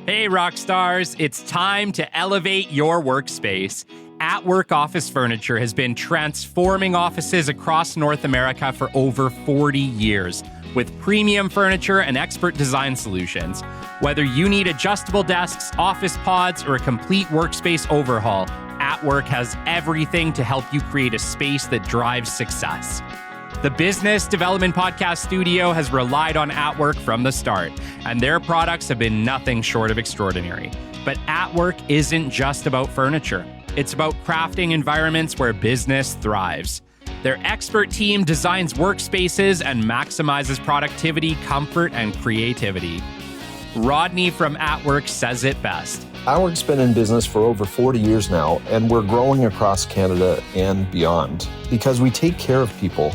Hey, rock stars, it's time to elevate your workspace. At Work Office Furniture has been transforming offices across North America for over 40 years with premium furniture and expert design solutions. Whether you need adjustable desks, office pods, or a complete workspace overhaul, At Work has everything to help you create a space that drives success. The Business Development Podcast Studio has relied on At Work from the start, and their products have been nothing short of extraordinary. But At Work isn't just about furniture. It's about crafting environments where business thrives. Their expert team designs workspaces and maximizes productivity, comfort, and creativity. Rodney from At Work says it best. At Work's been in business for over 40 years now, and we're growing across Canada and beyond because we take care of people.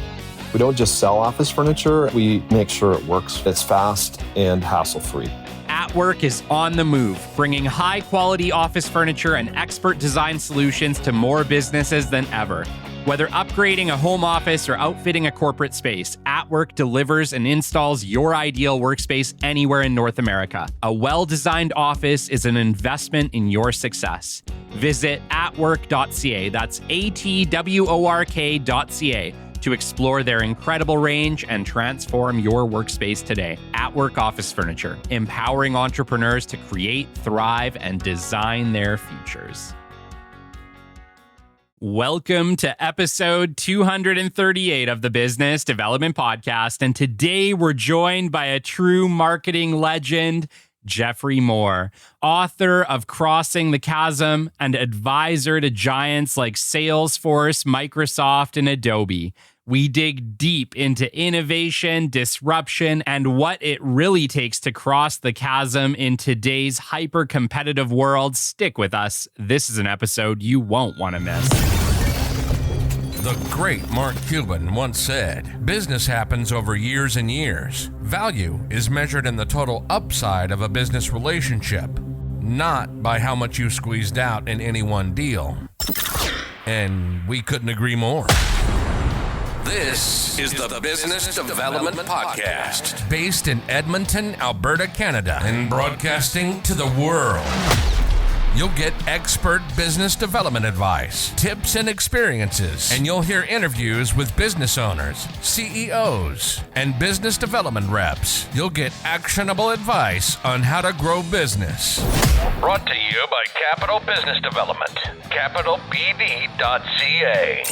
We don't just sell office furniture, we make sure it works. It's fast and hassle-free. At Work is on the move, bringing high-quality office furniture and expert design solutions to more businesses than ever. Whether upgrading a home office or outfitting a corporate space, At Work delivers and installs your ideal workspace anywhere in North America. A well-designed office is an investment in your success. Visit atwork.ca, that's atwork.ca, to explore their incredible range and transform your workspace today. At Work Office Furniture, empowering entrepreneurs to create, thrive, and design their futures. Welcome to episode 238 of the Business Development Podcast. And today we're joined by a true marketing legend, Geoffrey Moore, author of Crossing the Chasm and advisor to giants like Salesforce, Microsoft, and Adobe. We dig deep into innovation, disruption, and what it really takes to cross the chasm in today's hyper-competitive world. Stick with us. This is an episode you won't want to miss. The great Mark Cuban once said, "Business happens over years and years. Value is measured in the total upside of a business relationship, not by how much you squeezed out in any one deal." And we couldn't agree more. This is the Business Development Podcast, based in Edmonton, Alberta, Canada, and broadcasting to the world. You'll get expert business development advice, tips, and experiences, and you'll hear interviews with business owners, CEOs, and business development reps. You'll get actionable advice on how to grow business. Brought to you by Capital Business Development, capitalbd.ca.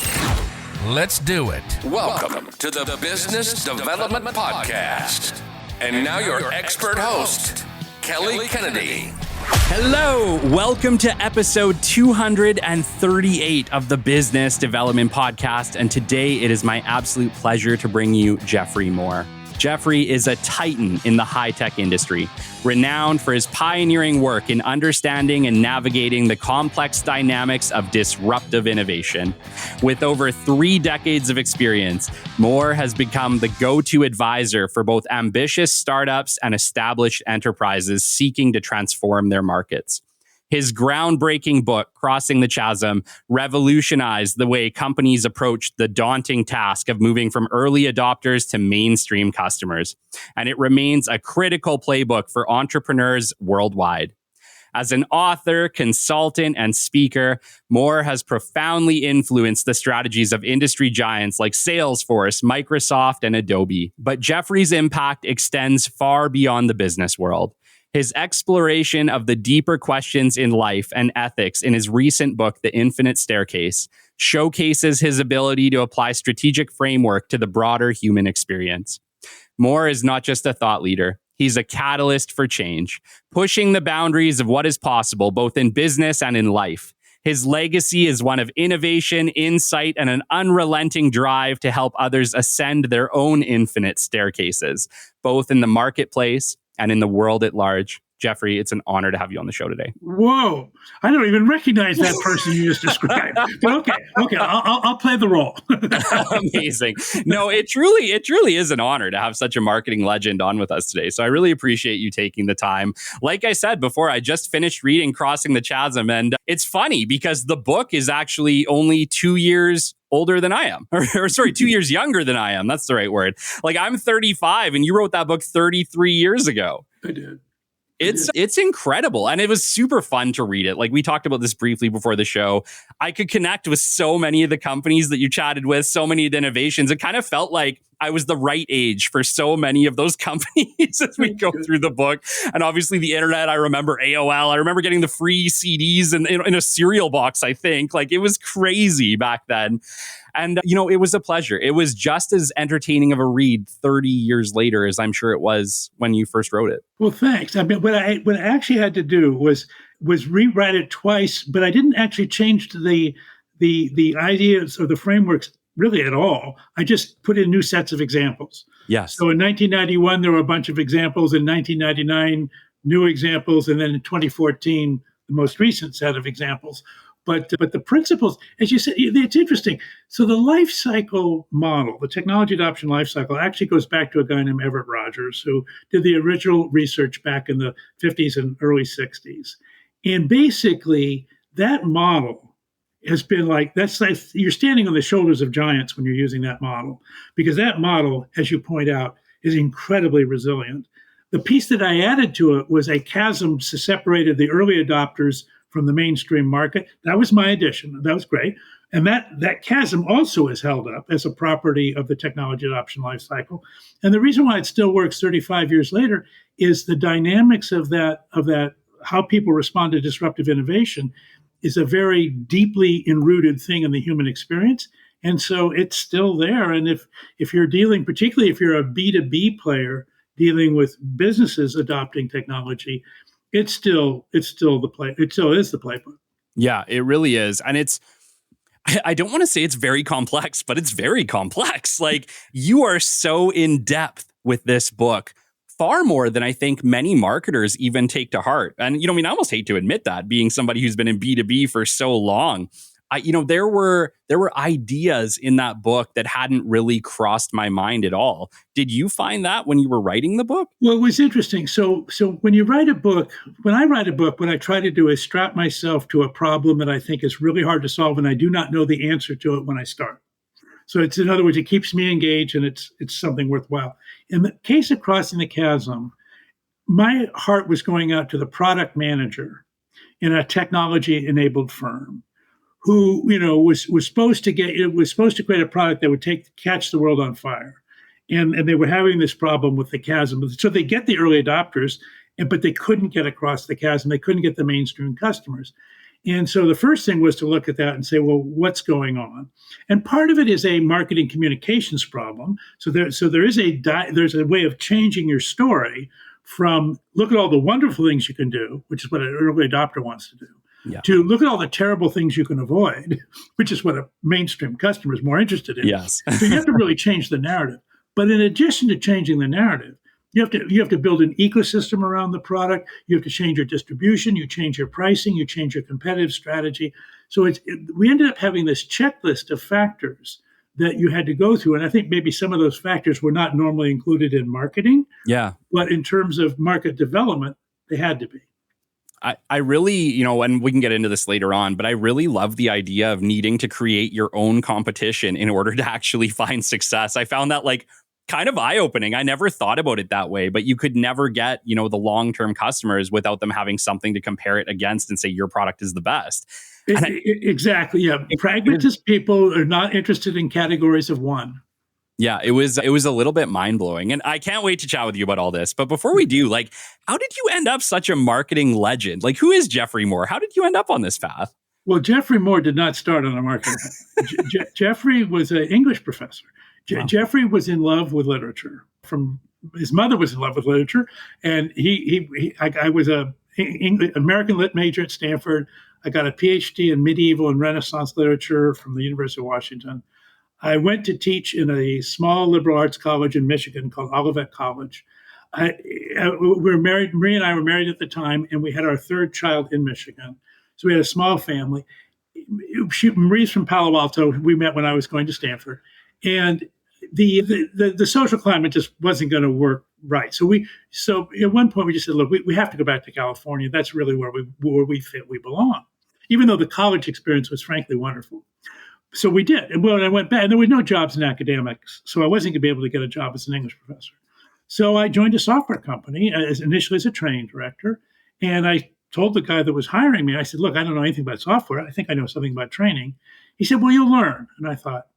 Let's do it. Welcome to the Business Development Podcast. And now your expert host, Kelly Kennedy. Hello, welcome to episode 238 of the Business Development Podcast. And today it is my absolute pleasure to bring you Geoffrey Moore. Geoffrey is a titan in the high-tech industry, renowned for his pioneering work in understanding and navigating the complex dynamics of disruptive innovation. With over 3 decades of experience, Moore has become the go-to advisor for both ambitious startups and established enterprises seeking to transform their markets. His groundbreaking book, Crossing the Chasm, revolutionized the way companies approach the daunting task of moving from early adopters to mainstream customers. And it remains a critical playbook for entrepreneurs worldwide. As an author, consultant, and speaker, Moore has profoundly influenced the strategies of industry giants like Salesforce, Microsoft, and Adobe. But Geoffrey's impact extends far beyond the business world. His exploration of the deeper questions in life and ethics in his recent book, The Infinite Staircase, showcases his ability to apply strategic framework to the broader human experience. Moore is not just a thought leader. He's a catalyst for change, pushing the boundaries of what is possible, both in business and in life. His legacy is one of innovation, insight, and an unrelenting drive to help others ascend their own infinite staircases, both in the marketplace and in the world at large. Geoffrey, it's an honor to have you on the show today. Whoa. I don't even recognize that person you just described. But okay, I'll play the role. Amazing. No, it truly is an honor to have such a marketing legend on with us today. So I really appreciate you taking the time. Like I said before, I just finished reading Crossing the Chasm, and it's funny because the book is actually only 2 years older than I am, or 2 years younger than I am. That's the right word. Like, I'm 35 and you wrote that book 33 years ago. I did. It's incredible. And it was super fun to read it. Like we talked about this briefly before the show. I could connect with so many of the companies that you chatted with, so many of the innovations. It kind of felt like I was the right age for so many of those companies as we go through the book. And obviously the internet, I remember AOL. I remember getting the free CDs in a cereal box, I think. Like it was crazy back then. And, it was a pleasure. It was just as entertaining of a read 30 years later as I'm sure it was when you first wrote it. Well, thanks. I mean, what I actually had to do was rewrite it twice, but I didn't actually change the ideas or the frameworks really at all. I just put in new sets of examples. Yes. So in 1991, there were a bunch of examples. In 1999, new examples. And then in 2014, the most recent set of examples. But the principles, as you said, it's interesting. So the life cycle model, the technology adoption life cycle, actually goes back to a guy named Everett Rogers, who did the original research back in the 50s and early 60s. And basically, that model has been like you're standing on the shoulders of giants when you're using that model, because that model, as you point out, is incredibly resilient. The piece that I added to it was a chasm that separated the early adopters from the mainstream market. That was my addition. That was great. And that chasm also is held up as a property of the technology adoption life cycle. And the reason why it still works 35 years later is the dynamics of that, how people respond to disruptive innovation is a very deeply enrooted thing in the human experience. And so it's still there. And if you're dealing, particularly if you're a B2B player dealing with businesses adopting technology, it still is the playbook. Yeah, it really is. And I don't want to say it's very complex, but it's very complex. Like you are so in depth with this book, far more than I think many marketers even take to heart. And, I almost hate to admit that, being somebody who's been in B2B for so long. There were ideas in that book that hadn't really crossed my mind at all. Did you find that when you were writing the book? Well, it was interesting. So when I write a book, what I try to do is strap myself to a problem that I think is really hard to solve, and I do not know the answer to it when I start. So in other words, it keeps me engaged, and it's something worthwhile. In the case of Crossing the Chasm, my heart was going out to the product manager in a technology-enabled firm, who was supposed to create a product that would catch the world on fire, and they were having this problem with the chasm. So they get the early adopters, but they couldn't get across the chasm. They couldn't get the mainstream customers, and so the first thing was to look at that and say, well, what's going on? And part of it is a marketing communications problem. So there's a way of changing your story from look at all the wonderful things you can do, which is what an early adopter wants to do. Yeah. To look at all the terrible things you can avoid, which is what a mainstream customer is more interested in. Yes. So you have to really change the narrative. But in addition to changing the narrative, you have to build an ecosystem around the product. You have to change your distribution. You change your pricing. You change your competitive strategy. So we ended up having this checklist of factors that you had to go through. And I think maybe some of those factors were not normally included in marketing. Yeah. But in terms of market development, they had to be. I really, and we can get into this later on, but I really love the idea of needing to create your own competition in order to actually find success. I found that kind of eye-opening. I never thought about it that way, but you could never get, the long-term customers without them having something to compare it against and say your product is the best. Exactly. Yeah. Pragmatist people are not interested in categories of one. Yeah, it was a little bit mind-blowing, and I can't wait to chat with you about all this. But before we do, how did you end up such a marketing legend? Who is Geoffrey Moore? How did you end up on this path? Well, Geoffrey Moore did not start on a marketing path. Geoffrey was an English professor. Wow. Geoffrey was in love with literature. His mother was in love with literature, and I was a American Lit major at Stanford. I got a PhD in medieval and Renaissance literature from the University of Washington. I went to teach in a small liberal arts college in Michigan called Olivet College. We were married. Marie and I were married at the time, and we had our third child in Michigan. So we had a small family. Marie's from Palo Alto. We met when I was going to Stanford, and the social climate just wasn't going to work right. So at one point we just said, look, we have to go back to California. That's really where we fit. We belong, even though the college experience was frankly wonderful. So we did. And when I went back, and there were no jobs in academics, so I wasn't going to be able to get a job as an English professor. So I joined a software company initially as a training director. And I told the guy that was hiring me, I said, look, I don't know anything about software. I think I know something about training. He said, well, you'll learn. And I thought,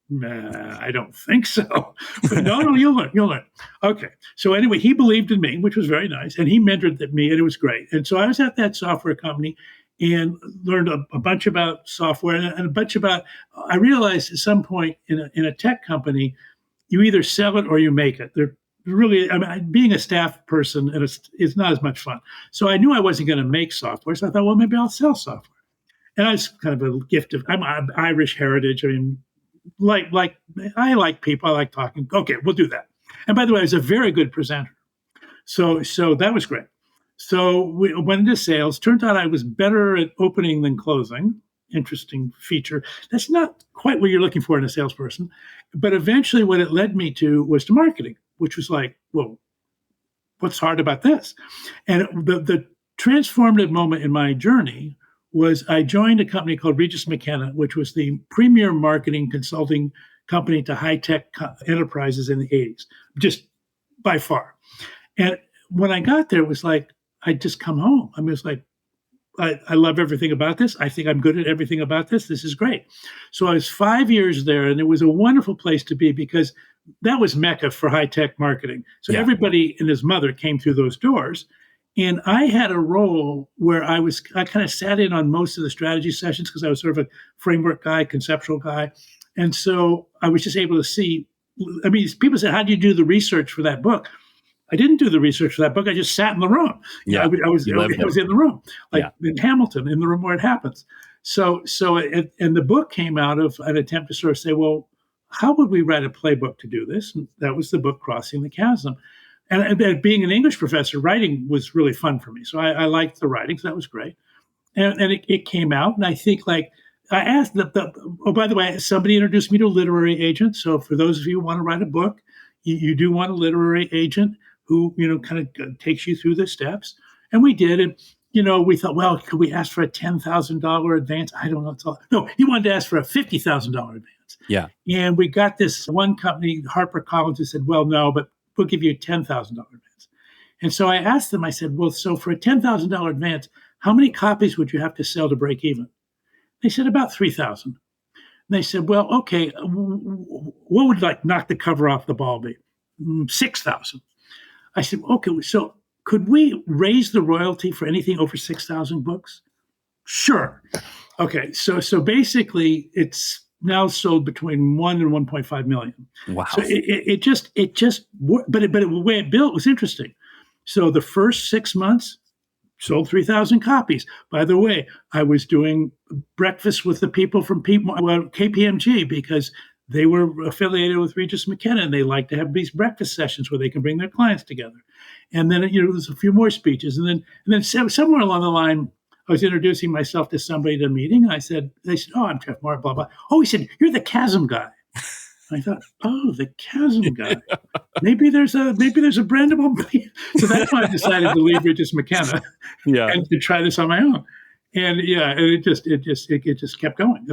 nah, I don't think so. But no, you'll learn. You'll learn. Okay. So anyway, he believed in me, which was very nice. And he mentored me, and it was great. And so I was at that software company and learned a bunch about software and a bunch about, I realized at some point in a tech company, you either sell it or you make it. They're really, I mean, being a staff person is not as much fun. So I knew I wasn't going to make software. So I thought, well, maybe I'll sell software. And I was kind of a gift of, I'm Irish heritage. I mean, like I like people, I like talking. Okay, we'll do that. And by the way, I was a very good presenter. So that was great. So we went into sales. Turned out I was better at opening than closing. Interesting feature. That's not quite what you're looking for in a salesperson. But eventually what it led me to was to marketing, which was like, well, what's hard about this? And the transformative moment in my journey was I joined a company called Regis McKenna, which was the premier marketing consulting company to high-tech enterprises in the 80s, just by far. And when I got there, it was like, I'd just come home. I mean, it's like, I love everything about this. I think I'm good at everything about this. This is great. So I was 5 years there, and it was a wonderful place to be because that was Mecca for high-tech marketing. So everybody and his mother came through those doors. And I had a role where I kind of sat in on most of the strategy sessions because I was sort of a framework guy, conceptual guy. And so I was just able to see, I mean, people said, how do you do the research for that book? I didn't do the research for that book. I just sat in the room. Yeah, I was in the room, like in Hamilton, in the room where it happens. And the book came out of an attempt to sort of say, well, how would we write a playbook to do this? And that was the book, Crossing the Chasm. And being an English professor, writing was really fun for me. So I liked the writing, so that was great. And it came out, and I think like I asked oh, by the way, somebody introduced me to a literary agent. So for those of you who want to write a book, you do want a literary agent who, kind of takes you through the steps. And we did. And, we thought, well, could we ask for a $10,000 advance? I don't know. No, he wanted to ask for a $50,000 advance. Yeah. And we got this one company, HarperCollins, who said, well, no, but we'll give you a $10,000 advance. And so I asked them, I said, well, so for a $10,000 advance, how many copies would you have to sell to break even? They said about 3,000. And they said, well, okay, what would knock the cover off the ball be? 6,000. I said, okay, so could we raise the royalty for anything over 6,000 books? Sure. Okay, so basically it's now sold between 1 and 1.5 million. Wow. So but the way it built was interesting. So the first 6 months sold 3,000 copies. By the way, I was doing breakfast with the people from KPMG because they were affiliated with Regis McKenna, and they like to have these breakfast sessions where they can bring their clients together. And then, there's a few more speeches. And then somewhere along the line, I was introducing myself to somebody at a meeting. And they said, oh, I'm Geoff Moore, blah, blah. Oh, he said, you're the Chasm guy. I thought, oh, the Chasm guy. Maybe there's a brandable. So that's why I decided to leave Regis McKenna and to try this on my own. And it just kept going.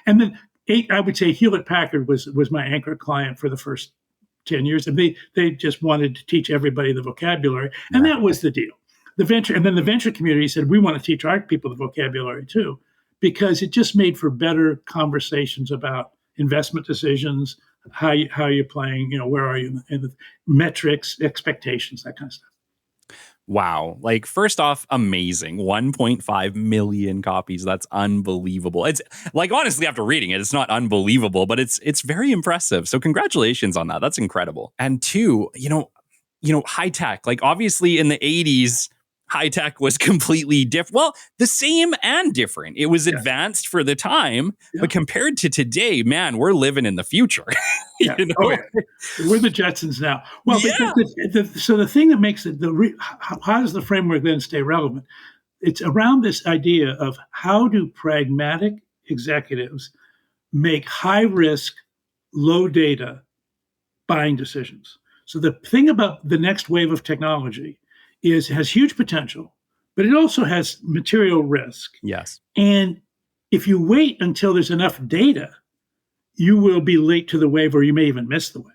And then I would say Hewlett Packard was my anchor client for the first 10 years. And they just wanted to teach everybody the vocabulary. And that was the deal. The venture community said, we want to teach our people the vocabulary too, because it just made for better conversations about investment decisions, how you're playing, where are you in the metrics, expectations, that kind of stuff. Wow. First off, amazing. 1.5 million copies. That's unbelievable. It's honestly, after reading it, it's not unbelievable, but it's very impressive. So congratulations on that. That's incredible. And two, high tech, obviously in the 80s, high tech was completely different. Well, the same and different. It was advanced for the time, but compared to today, man, we're living in the future. We're the Jetsons now. Well, so the thing that makes it how does the framework then stay relevant? It's around this idea of how do pragmatic executives make high risk, low data buying decisions. So the thing about the next wave of technology has huge potential, but it also has material risk. Yes. And if you wait until there's enough data, you will be late to the wave, or you may even miss the wave.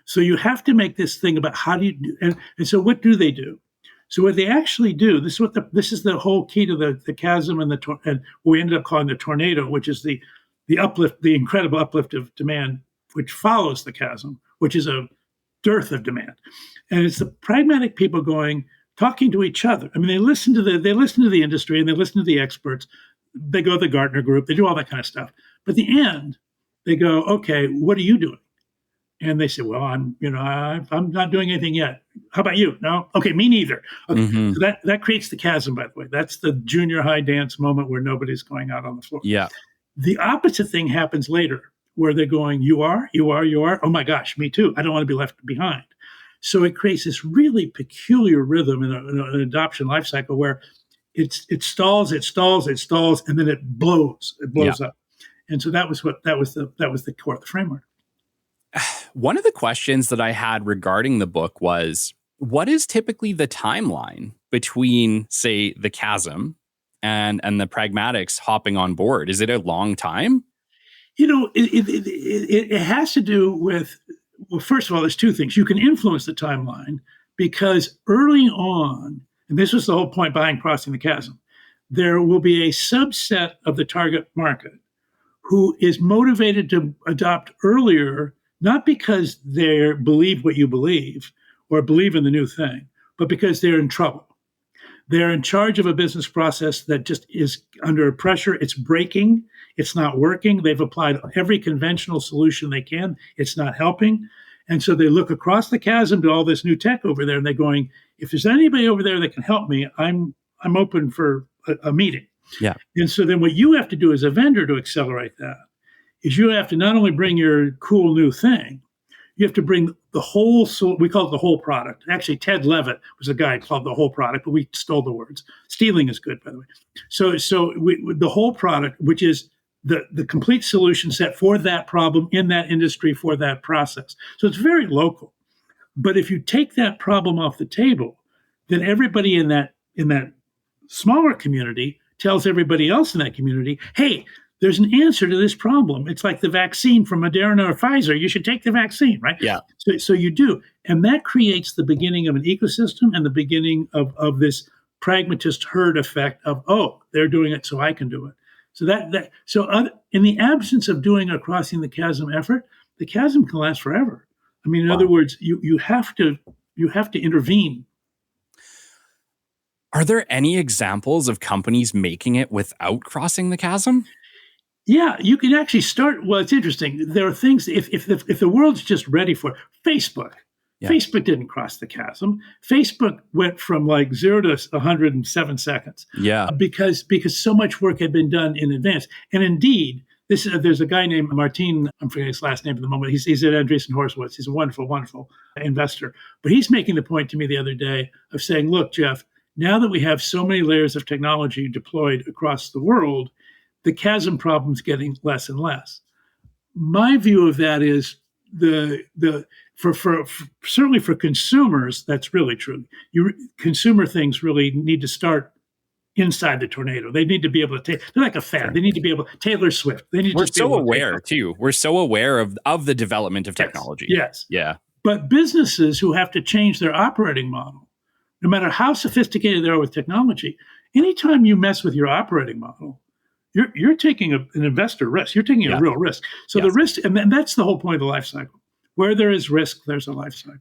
So you have to make this thing about how do you do, and so what do they do? So what they actually do, this is the whole key to the chasm and and what we ended up calling the tornado, which is the uplift, the incredible uplift of demand, which follows the chasm, which is a dearth of demand. And it's the pragmatic people talking to each other. I mean, they listen to the industry and they listen to the experts. They go to the Gartner group, they do all that kind of stuff. But at the end, they go, okay, what are you doing? And they say, well, I'm not doing anything yet. How about you? No? Okay, me neither. Okay. Mm-hmm. So that creates the chasm, by the way. That's the junior high dance moment where nobody's going out on the floor. Yeah. The opposite thing happens later, where they're going, you are. Oh my gosh, me too. I don't want to be left behind. So it creates this really peculiar rhythm in an adoption life cycle where it stalls, and then it blows. It blows up. And so that was the core of the framework. One of the questions that I had regarding the book was, what is typically the timeline between, say, the chasm and the pragmatics hopping on board? Is it a long time? It has to do with, well, first of all, there's two things. You can influence the timeline because early on, and this was the whole point behind Crossing the Chasm, there will be a subset of the target market who is motivated to adopt earlier, not because they believe what you believe or believe in the new thing, but because they're in trouble. They're in charge of a business process that just is under pressure. It's breaking. It's not working. They've applied every conventional solution they can. It's not helping. And so they look across the chasm to all this new tech over there, and they're going, if there's anybody over there that can help me, I'm open for a meeting. Yeah. And so then what you have to do as a vendor to accelerate that is you have to not only bring your cool new thing, you have to bring the whole, we call it the whole product. Actually, Ted Levitt was a guy called the whole product, but we stole the words. Stealing is good, by the way. So the whole product, which is the complete solution set for that problem in that industry for that process. So it's very local. But if you take that problem off the table, then everybody in that smaller community tells everybody else in that community, hey, there's an answer to this problem. It's like the vaccine from Moderna or Pfizer. You should take the vaccine, right? Yeah. So you do. And that creates the beginning of an ecosystem and the beginning of this pragmatist herd effect of, oh, they're doing it, so I can do it. So in the absence of doing a Crossing the Chasm effort, the chasm can last forever. I mean, in other words, you have to intervene. Are there any examples of companies making it without crossing the chasm? Yeah, you can actually start. Well, it's interesting. There are things, if the world's just ready for it. Facebook. Yeah. Facebook didn't cross the chasm. Facebook went from like 0 to 100 in 7 seconds. Yeah. Because so much work had been done in advance. And indeed, there's a guy named Martin, I'm forgetting his last name at the moment. He's at Andreessen Horowitz. He's a wonderful, wonderful investor. But he's making the point to me the other day of saying, look, Jeff, now that we have so many layers of technology deployed across the world, the chasm problem's getting less and less. My view of that is for certainly for consumers, that's really true. Consumer things really need to start inside the tornado. They need to be able to they're like a fan. Sure. They need to be able Taylor Swift. They need We're to be able aware too. We're so aware of the development of technology. Yes. Yeah. But businesses who have to change their operating model, no matter how sophisticated they are with technology, anytime you mess with your operating model, you're taking an investor risk. You're taking a real risk. So the risk, and that's the whole point of the life cycle. Where there is risk, there's a life cycle.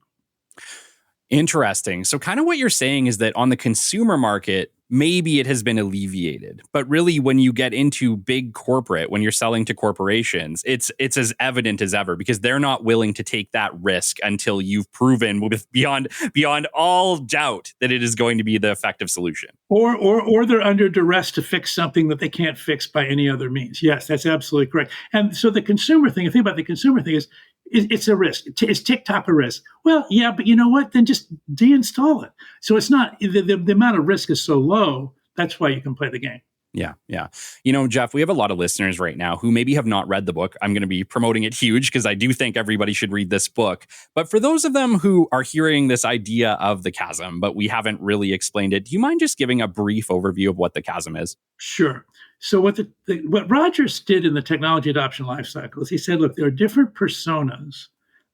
Interesting. So kind of what you're saying is that on the consumer market, maybe it has been alleviated. But really, when you get into big corporate, when you're selling to corporations, it's as evident as ever because they're not willing to take that risk until you've proven with beyond all doubt that it is going to be the effective solution. Or they're under duress to fix something that they can't fix by any other means. Yes, that's absolutely correct. And so the consumer thing, the thing about the consumer thing is it's a risk. Is TikTok a risk? Well, yeah, but you know what? Then just deinstall it. So it's not, the amount of risk is so low, that's why you can play the game. Yeah, yeah. You know, Jeff, we have a lot of listeners right now who maybe have not read the book. I'm going to be promoting it huge because I do think everybody should read this book. But for those of them who are hearing this idea of the chasm, but we haven't really explained it, do you mind just giving a brief overview of what the chasm is? Sure. So what Rogers did in the technology adoption lifecycle is he said, look, there are different personas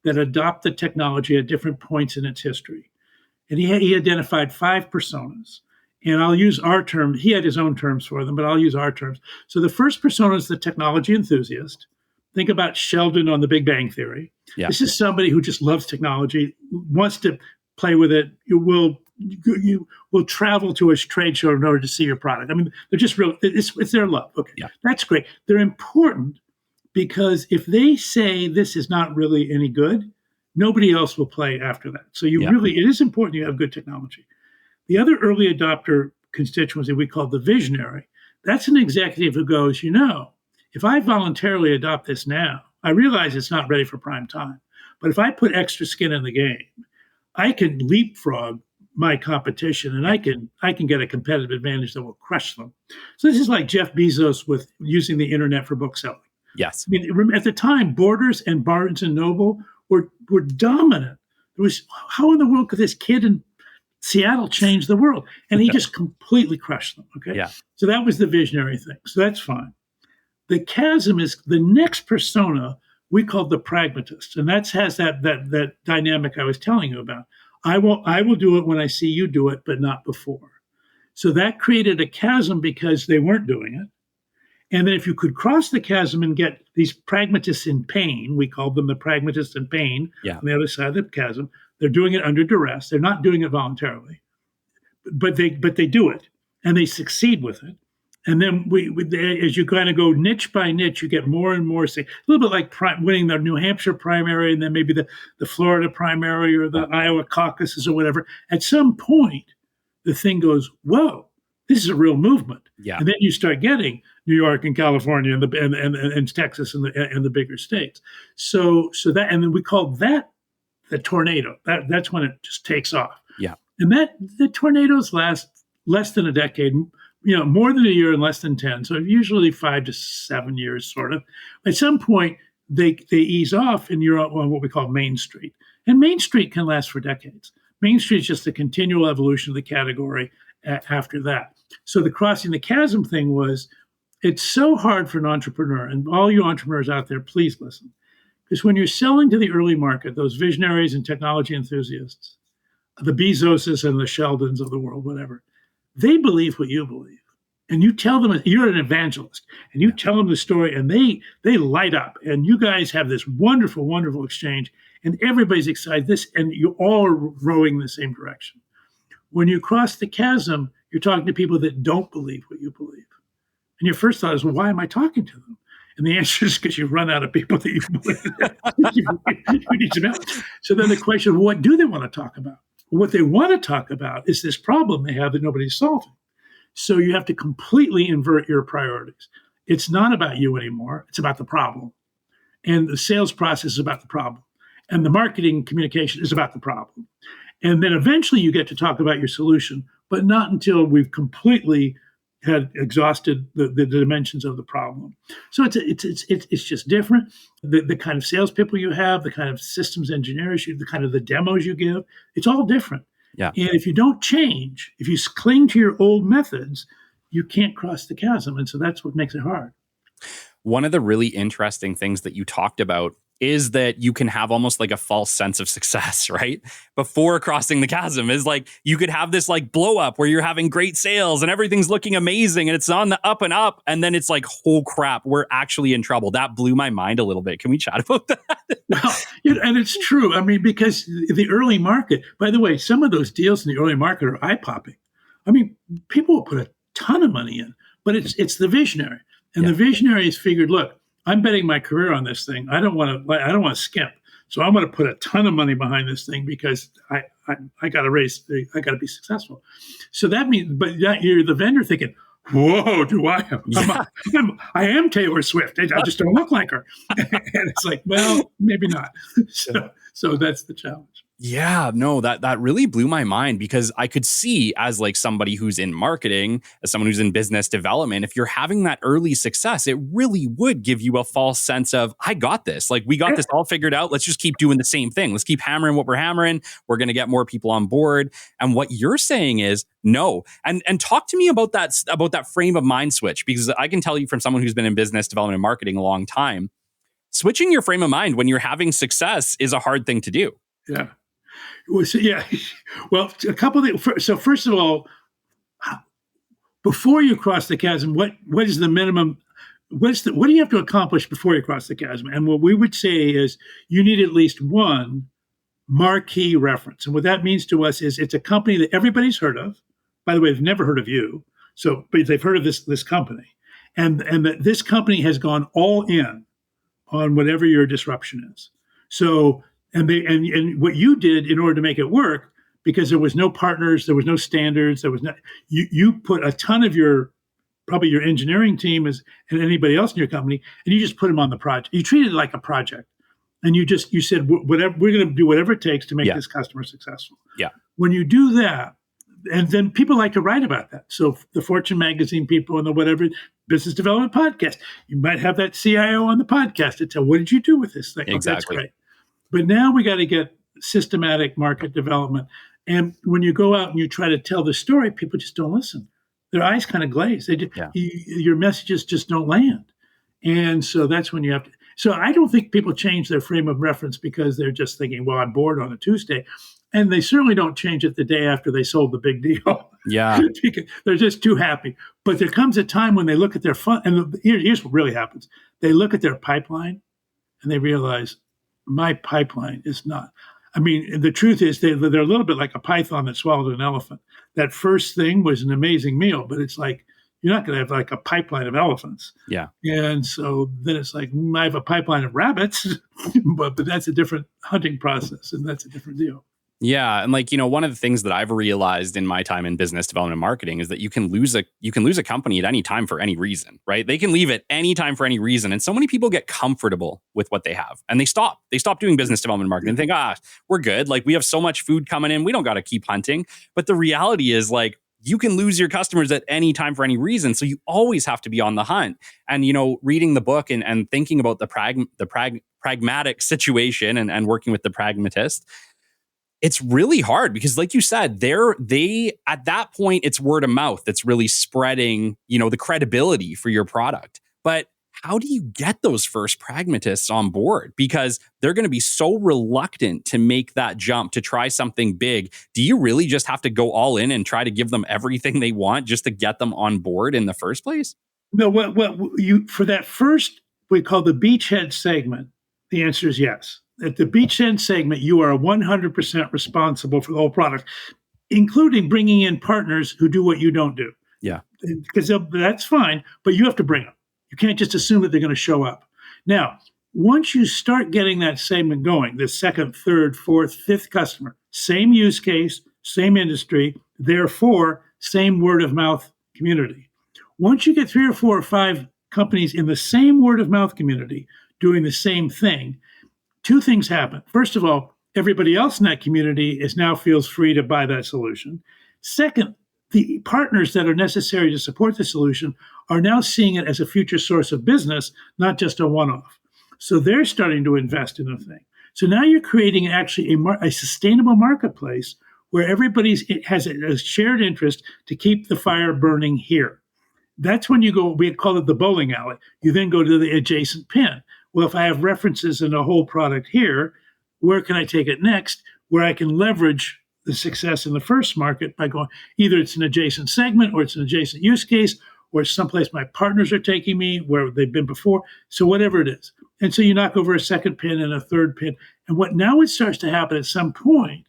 that adopt the technology at different points in its history. And he identified 5 personas. And I'll use our term. He had his own terms for them, but I'll use our terms. So the first persona is the technology enthusiast. Think about Sheldon on The Big Bang Theory. Yeah. This is somebody who just loves technology, wants to play with it. You will travel to a trade show in order to see your product. I mean, they're just real. It's their love. Okay, Yeah. That's great. They're important because if they say this is not really any good, nobody else will play after that. So it is important you have good technology. The other early adopter constituency we call the visionary. That's an executive who goes, if I voluntarily adopt this now, I realize it's not ready for prime time. But if I put extra skin in the game, I can leapfrog my competition and I can get a competitive advantage that will crush them. So this is like Jeff Bezos with using the internet for book selling. Yes. I mean, at the time, Borders and Barnes and Noble were dominant. There was, how in the world could this kid in Seattle change the world? And he just completely crushed them. Okay. Yeah. So that was the visionary thing. So that's fine. The chasm is the next persona we call the pragmatist. And that has that dynamic I was telling you about. I will do it when I see you do it, but not before. So that created a chasm because they weren't doing it. And then if you could cross the chasm and get these pragmatists in pain, we called them the pragmatists in pain on the other side of the chasm, they're doing it under duress. They're not doing it voluntarily, but they do it and they succeed with it. And then as you kind of go niche by niche, you get more and more, say, a little bit like winning the New Hampshire primary and then maybe the Florida primary or the Iowa caucuses or whatever. At some point, the thing goes, whoa, this is a real movement. Yeah. And then you start getting New York and California and Texas and the bigger states. So that, and then we call that the tornado. That's when it just takes off. Yeah. And the tornadoes last less than a decade, more than a year and less than 10. So usually 5 to 7 years, sort of. At some point, they ease off and you're on what we call Main Street. And Main Street can last for decades. Main Street is just a continual evolution of the category after that. So the Crossing the Chasm thing was, it's so hard for an entrepreneur, and all you entrepreneurs out there, please listen. Because when you're selling to the early market, those visionaries and technology enthusiasts, the Bezoses and the Sheldons of the world, whatever, they believe what you believe. And you tell them, you're an evangelist, and you tell them the story, and they light up. And you guys have this wonderful, wonderful exchange, and everybody's excited. And you all are rowing in the same direction. When you cross the chasm, you're talking to people that don't believe what you believe. And your first thought is, well, why am I talking to them? And the answer is because you've run out of people that you believe. You need some help. So then the question, what do they want to talk about? What they want to talk about is this problem they have that nobody's solving. So you have to completely invert your priorities. It's not about you anymore. It's about the problem. And the sales process is about the problem. And the marketing communication is about the problem. And then eventually you get to talk about your solution, but not until we've completely had exhausted the dimensions of the problem. So it's just different. The kind of salespeople you have, the kind of systems engineers, the kind of the demos you give, it's all different. Yeah. And if you don't change, if you cling to your old methods, you can't cross the chasm. And so that's what makes it hard. One of the really interesting things that you talked about is that you can have almost like a false sense of success, right? Before crossing the chasm is like, you could have this like blow up where you're having great sales and everything's looking amazing and it's on the up and up. And then it's like, oh crap, we're actually in trouble. That blew my mind a little bit. Can we chat about that? Well, and it's true. I mean, because the early market, by the way, some of those deals in the early market are eye-popping. I mean, people will put a ton of money in, but it's the visionary. And the visionaries figured, look, I'm betting my career on this thing. I don't want to skimp. So I'm going to put a ton of money behind this thing because I got to raise, I got to be successful. So that means, but you're the vendor thinking, whoa, do I am? I am Taylor Swift. I just don't look like her. And it's like, well, maybe not. So that's the challenge. Yeah, no, that really blew my mind because I could see as like somebody who's in marketing, as someone who's in business development, if you're having that early success, it really would give you a false sense of, I got this. Like we got this all figured out. Let's just keep doing the same thing. Let's keep hammering what we're hammering. We're going to get more people on board. And what you're saying is no. And talk to me about that frame of mind switch, because I can tell you from someone who's been in business development and marketing a long time, switching your frame of mind when you're having success is a hard thing to do. Yeah. Well, so, yeah. Well, a couple of things. So first of all, before you cross the chasm, what is the minimum? What do you have to accomplish before you cross the chasm? And what we would say is you need at least one marquee reference. And what that means to us is it's a company that everybody's heard of. By the way, they've never heard of you. So, but they've heard of this company. And that this company has gone all in on whatever your disruption is. So, and what you did in order to make it work, because there was no partners, there was no standards, there was not, you put a ton of probably your engineering team and anybody else in your company, and you just put them on the project. You treated it like a project. And you said, whatever, we're going to do whatever it takes to make this customer successful. Yeah. When you do that, and then people like to write about that. So the Fortune magazine people and the whatever business development podcast, you might have that CIO on the podcast to tell, what did you do with this thing? Exactly. Oh, that's great. But now we got to get systematic market development. And when you go out and you try to tell the story, people just don't listen. Their eyes kind of glaze. Your messages just don't land. And so that's when you have to. So I don't think people change their frame of reference because they're just thinking, well, I'm bored on a Tuesday. And they certainly don't change it the day after they sold the big deal. Yeah. They're just too happy. But there comes a time when they look at their fund, and here's what really happens. They look at their pipeline and they realize my pipeline is not. I mean, the truth is they're a little bit like a python that swallowed an elephant. That first thing was an amazing meal, but it's like, you're not going to have like a pipeline of elephants. Yeah. And so then it's like, I have a pipeline of rabbits, but that's a different hunting process, and that's a different deal. Yeah. And one of the things that I've realized in my time in business development and marketing is that you can lose a company at any time for any reason, right? They can leave at any time for any reason. And so many people get comfortable with what they have and they stop doing business development and marketing and think, we're good. Like, we have so much food coming in. We don't got to keep hunting. But the reality is, like, you can lose your customers at any time for any reason. So you always have to be on the hunt. And, reading the book and thinking about the pragmatic situation and working with the pragmatist, it's really hard because, like you said, they at that point, it's word of mouth that's really spreading, the credibility for your product. But how do you get those first pragmatists on board? Because they're going to be so reluctant to make that jump, to try something big. Do you really just have to go all in and try to give them everything they want just to get them on board in the first place? No, for that first, we call the beachhead segment, the answer is yes. At the beachhead segment, you are 100% responsible for the whole product, including bringing in partners who do what you don't do. Yeah. Because that's fine, but you have to bring them. You can't just assume that they're going to show up. Now, once you start getting that segment going, the second, third, fourth, fifth customer, same use case, same industry, therefore, same word of mouth community. Once you get 3 or 4 or 5 companies in the same word of mouth community doing the same thing, 2 things happen. First of all, everybody else in that community now feels free to buy that solution. Second, the partners that are necessary to support the solution are now seeing it as a future source of business, not just a one-off. So they're starting to invest in the thing. So now you're creating actually a sustainable marketplace where everybody has a shared interest to keep the fire burning here. That's when you go, we call it the bowling alley. You then go to the adjacent pin. Well, if I have references in a whole product here, where can I take it next? Where I can leverage the success in the first market by going, either it's an adjacent segment or it's an adjacent use case, or it's someplace my partners are taking me where they've been before. So whatever it is. And so you knock over a second pin and a third pin. And what now it starts to happen at some point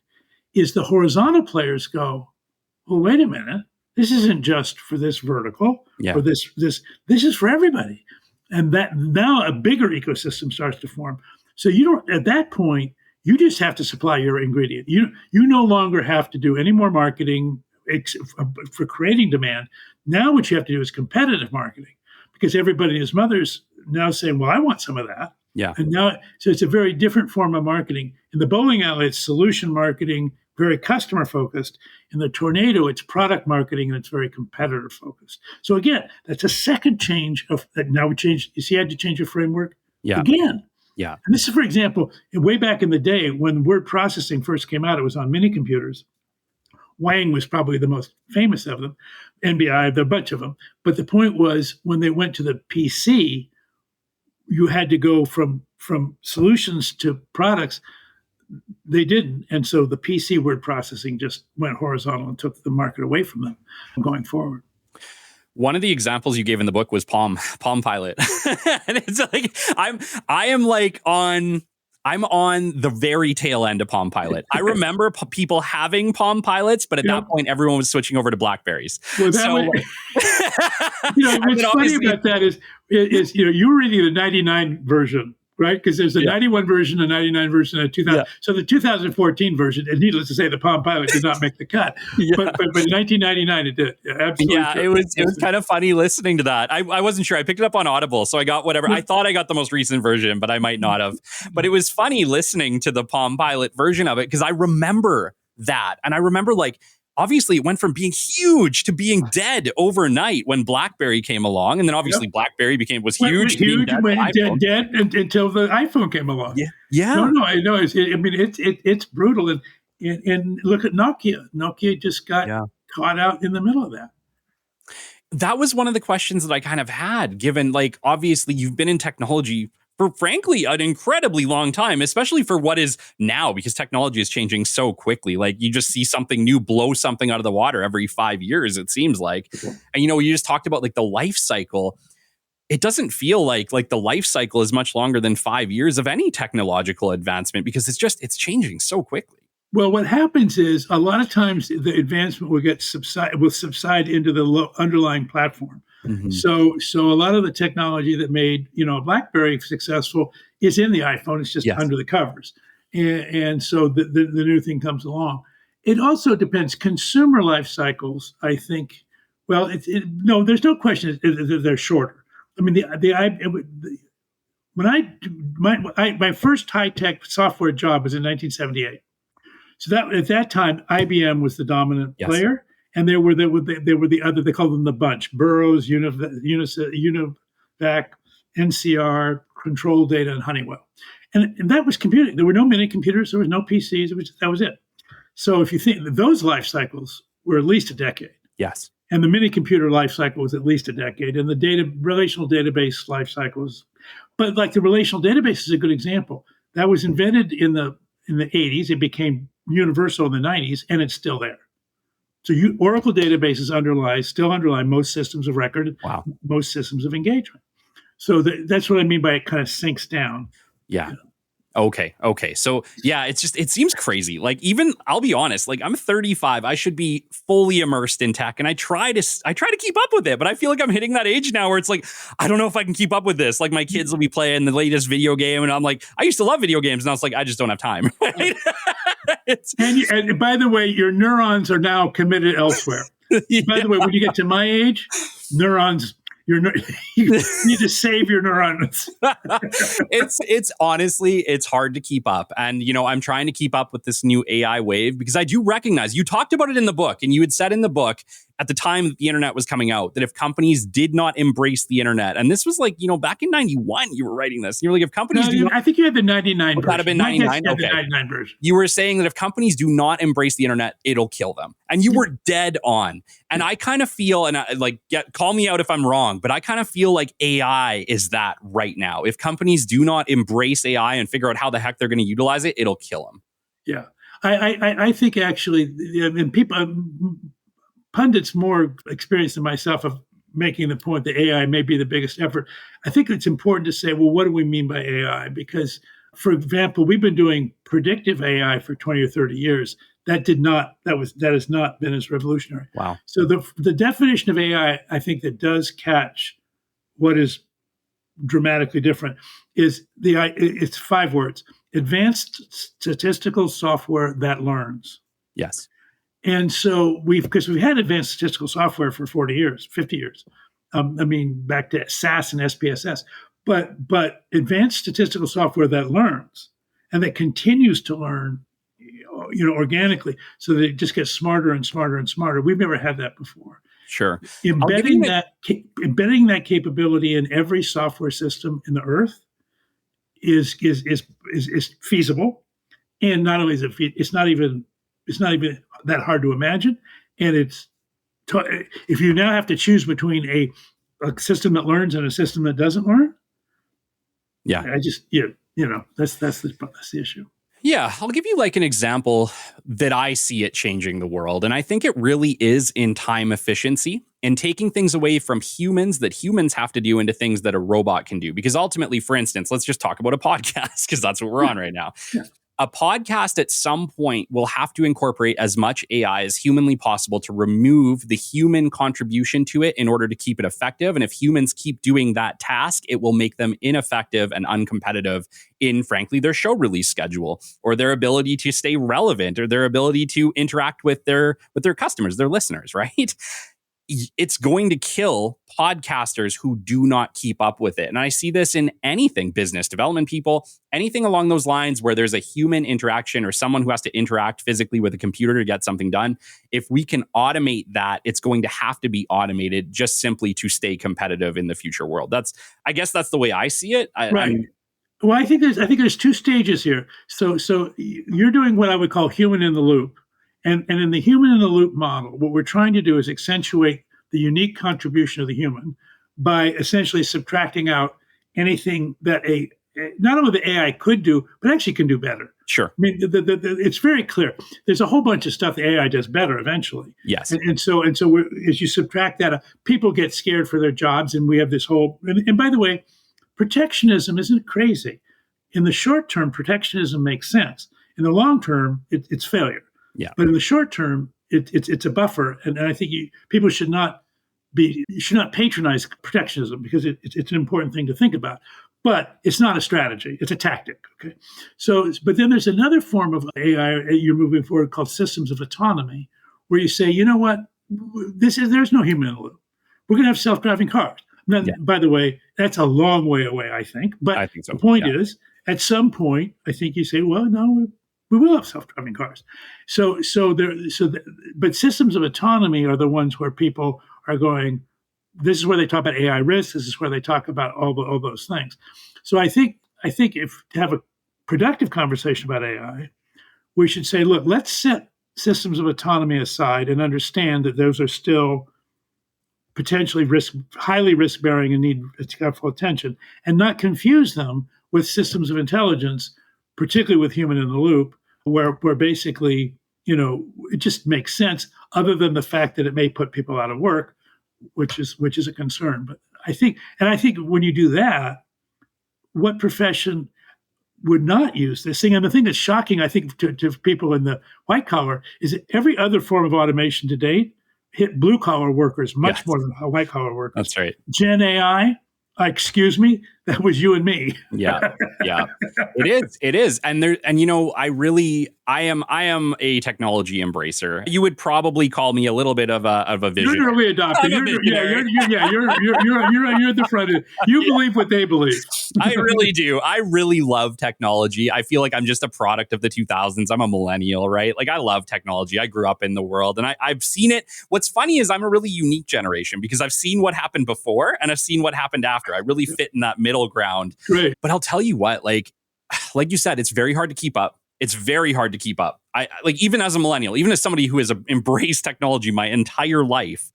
is the horizontal players go, well, wait a minute. This isn't just for this vertical or this is for everybody. And that now a bigger ecosystem starts to form. So you don't, at that point, you just have to supply your ingredient. You no longer have to do any more marketing for creating demand. Now what you have to do is competitive marketing, because everybody and his mother's now saying, well, I want some of that. Yeah. And now, so it's a very different form of marketing. In the bowling alley, it's solution marketing, very customer focused. In the tornado, it's product marketing, and it's very competitor focused. So again, that's a second change of that. Now we change. You see, I had to change your framework again. Yeah. And this is, for example, way back in the day when word processing first came out, it was on mini computers. Wang was probably the most famous of them. NBI, there are a bunch of them. But the point was, when they went to the PC, you had to go from from solutions to products, they didn't. And so the PC word processing just went horizontal and took the market away from them going forward. One of the examples you gave in the book was Palm Pilot. And it's like, I'm on the very tail end of Palm Pilot. I remember people having Palm Pilots, but at that point, everyone was switching over to Blackberries. Well, what's funny about that is you were reading the 99 version, right? Because there's a 91 version, a 99 version, and a 2000. Yeah. So the 2014 version, and needless to say, the Palm Pilot did not make the cut. But in 1999, it did. Absolutely. Yeah, true. It was kind of funny listening to that. I wasn't sure. I picked it up on Audible, so I got whatever. I thought I got the most recent version, but I might not have. But it was funny listening to the Palm Pilot version of it because I remember that. And I remember obviously, it went from being huge to being dead overnight when BlackBerry came along, and then obviously BlackBerry was huge. Went dead until the iPhone came along. Yeah. No, I know. It's brutal, and look at Nokia. Nokia just got caught out in the middle of that. That was one of the questions that I kind of had, given obviously you've been in technology for frankly an incredibly long time, especially for what is now, because technology is changing so quickly. You just see something new blow something out of the water every 5 years, it seems like. And you just talked about the life cycle. It doesn't feel like the life cycle is much longer than 5 years of any technological advancement, because it's changing so quickly. Well, what happens is a lot of times the advancement will subside into the underlying platform. Mm-hmm. So a lot of the technology that made BlackBerry successful is in the iPhone. It's just under the covers, and so the new thing comes along. It also depends. Consumer life cycles, I think. Well, there's no question that they're shorter. I mean, my first high tech software job was in 1978. So that at that time, IBM was the dominant player. And they were the other. They called them the bunch: Burroughs, Univac, NCR, Control Data, and Honeywell. And that was computing. There were no mini computers. There was no PCs. That was it. So if you think those life cycles were at least a decade. Yes. And the mini computer life cycle was at least a decade, and the relational database life cycles. But the relational database is a good example. That was invented in the 80s. It became universal in the 90s, and it's still there. So Oracle databases still underlie most systems of record, most systems of engagement. So that's what I mean by it kind of sinks down. Yeah. Okay. So it seems crazy. Even, I'll be honest, I'm 35. I should be fully immersed in tech, and I try to keep up with it, but I feel like I'm hitting that age now where it's I don't know if I can keep up with this. My kids will be playing the latest video game, and I'm I used to love video games, and I was I just don't have time. Right? And by the way, your neurons are now committed elsewhere. By the way, when you get to my age, neurons, you need to save your neurons. It's honestly, it's hard to keep up. And, I'm trying to keep up with this new AI wave, because I do recognize, you talked about it in the book, and you had said in the book at the time that the internet was coming out, that if companies did not embrace the internet, and this was back in 91, you were writing this, you were if companies I think you had the 99 version. That have been 99? Okay. The 99 version. You were saying that if companies do not embrace the internet, it'll kill them. And you were dead on. And I kind of feel, and call me out if I'm wrong, but I kind of feel like AI is that right now. If companies do not embrace AI and figure out how the heck they're going to utilize it, it'll kill them. Yeah. I think actually, and people, pundits more experienced than myself of making the point that AI may be the biggest effort. I think it's important to say, well, what do we mean by AI? Because, for example, we've been doing predictive AI for 20 or 30 years. That has not been as revolutionary. Wow. So the definition of AI, I think, that does catch what is dramatically different is it's 5 words: advanced statistical software that learns. Yes. And so because we've had advanced statistical software for 40 years, 50 years. Back to SAS and SPSS, but advanced statistical software that learns and that continues to learn, organically, so that it just gets smarter and smarter and smarter. We've never had that before. Sure. Embedding that capability in every software system in the earth is feasible, and not only is it's not even that hard to imagine, and if you now have to choose between a system that learns and a system that doesn't learn, That's the issue. Yeah, I'll give you like an example that I see it changing the world. And I think it really is in time efficiency and taking things away from humans that humans have to do into things that a robot can do. Because ultimately, for instance, let's just talk about a podcast because that's what we're on right now. Yeah. A podcast at some point will have to incorporate as much AI as humanly possible to remove the human contribution to it in order to keep it effective. And if humans keep doing that task, it will make them ineffective and uncompetitive in, frankly, their show release schedule or their ability to stay relevant or their ability to interact with their customers, their listeners, right? It's going to kill podcasters who do not keep up with it. And I see this in anything, business development people, anything along those lines where there's a human interaction or someone who has to interact physically with a computer to get something done. If we can automate that, it's going to have to be automated just simply to stay competitive in the future world. I guess that's the way I see it. Right. Well, I think there's two stages here. So you're doing what I would call human in the loop. And in the human in the loop model, what we're trying to do is accentuate the unique contribution of the human by essentially subtracting out anything that not only the AI could do, but actually can do better. Sure. I mean, it's very clear. There's a whole bunch of stuff the AI does better eventually. Yes. And so as you subtract that, people get scared for their jobs, and we have this whole. And by the way, protectionism isn't crazy. In the short term, protectionism makes sense. In the long term, it's failure. Yeah. But in the short term, it's a buffer, and I think people should not patronize protectionism because it's an important thing to think about. But it's not a strategy; it's a tactic. Okay. So, but then there's another form of AI you're moving forward called systems of autonomy, where you say, you know what, there's no human in the loop. We're going to have self-driving cars. Now, by the way, that's a long way away, I think. But I think so. The point is, at some point, I think you say, well, no. We will have self-driving cars. But systems of autonomy are the ones where people are going, this is where they talk about AI risk. This is where they talk about all those things. So I think if to have a productive conversation about AI, we should say, look, let's set systems of autonomy aside and understand that those are still potentially highly risk-bearing and need careful attention, and not confuse them with systems of intelligence, particularly with human in the loop, where basically, it just makes sense, other than the fact that it may put people out of work, which is a concern. But I think when you do that, what profession would not use this thing? And the thing that's shocking, I think, to people in the white collar is that every other form of automation to date hit blue collar workers much more than white collar workers. That's right. Gen AI, excuse me, that was you and me. Yeah. It is. And I am a technology embracer. You would probably call me a little bit of a visionary. You're an early adopter. You're the front end. You believe what they believe. I really do. I really love technology. I feel like I'm just a product of the 2000s. I'm a millennial, right? Like, I love technology. I grew up in the world and I've seen it. What's funny is I'm a really unique generation because I've seen what happened before and I've seen what happened after. I really fit in that middle ground. Right. But I'll tell you what, like you said, it's very hard to keep up. It's very hard to keep up. I like, even as a millennial, even as somebody who has embraced technology my entire life,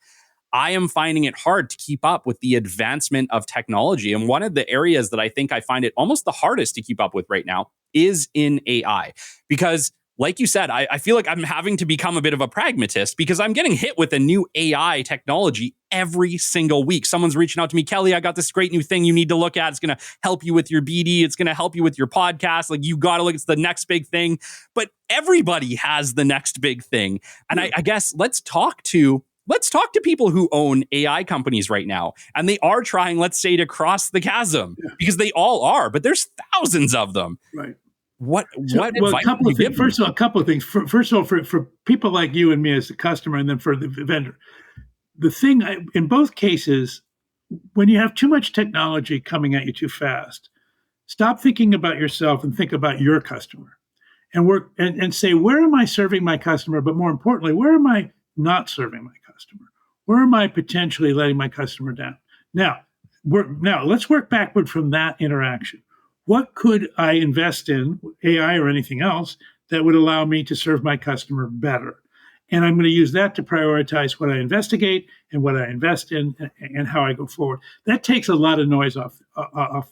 I am finding it hard to keep up with the advancement of technology. And one of the areas that I think I find it almost the hardest to keep up with right now is in AI. Because like you said, I feel like I'm having to become a bit of a pragmatist because I'm getting hit with a new AI technology every single week. Someone's reaching out to me, Kelly, I got this great new thing you need to look at. It's going to help you with your BD. It's going to help you with your podcast. Like, you got to look, it's the next big thing. But everybody has the next big thing. And I guess let's talk to people who own AI companies right now. And they are trying, let's say, to cross the chasm because they all are, but there's thousands of them. Right. What advice a couple would of you things. give First of all, a couple of things. First of all, for people like you and me as the customer, and then for the vendor, the thing in both cases, when you have too much technology coming at you too fast, stop thinking about yourself and think about your customer, and work and say, where am I serving my customer? But more importantly, where am I not serving my customer? Where am I potentially letting my customer down? Now let's work backward from that interaction. What could I invest in, AI or anything else, that would allow me to serve my customer better? And I'm going to use that to prioritize what I investigate and what I invest in and how I go forward. That takes a lot of noise off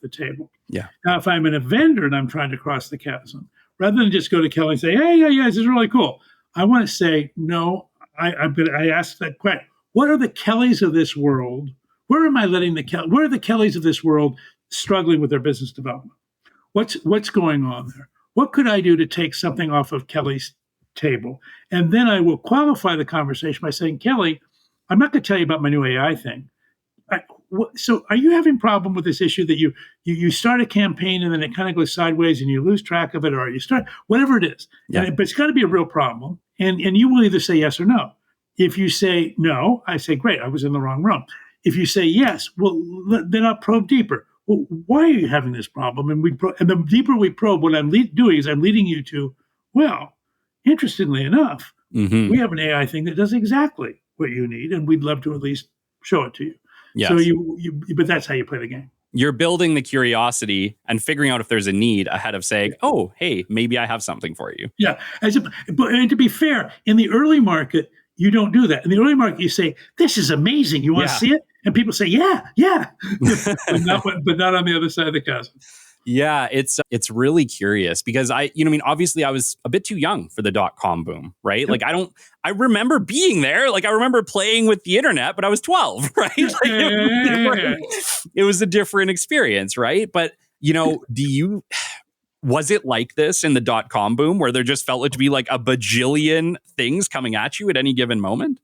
the table. Yeah. Now, if I'm in a vendor and I'm trying to cross the chasm, rather than just go to Kelly and say, hey, yeah, this is really cool, I want to say, no, I ask that question. What are the Kellys of this world? Where am I letting where are the Kellys of this world struggling with their business development? What's going on there? What could I do to take something off of Kelly's table? And then I will qualify the conversation by saying, Kelly, I'm not going to tell you about my new AI thing. So are you having a problem with this issue that you start a campaign and then it kind of goes sideways and you lose track of it, or you start whatever it is, but it's got to be a real problem. And you will either say yes or no. If you say no, I say, great, I was in the wrong room. If you say yes, well, then I'll probe deeper. Well, why are you having this problem? And the deeper we probe, what I'm doing is I'm leading you to, well, interestingly enough, we have an AI thing that does exactly what you need, and we'd love to at least show it to you. Yes. So but that's how you play the game. You're building the curiosity and figuring out if there's a need ahead of saying, oh, hey, maybe I have something for you. Yeah. And to be fair, in the early market, you don't do that. In the early market, you say, this is amazing. You want to see it? And people say, yeah. but not on the other side of the chasm. Yeah, it's really curious because obviously I was a bit too young for the .com boom, right? Yep. Like I remember being there. Like I remember playing with the internet, but I was 12, right? It was a different experience, right? But was it like this in the .com boom where there just felt to be like a bajillion things coming at you at any given moment?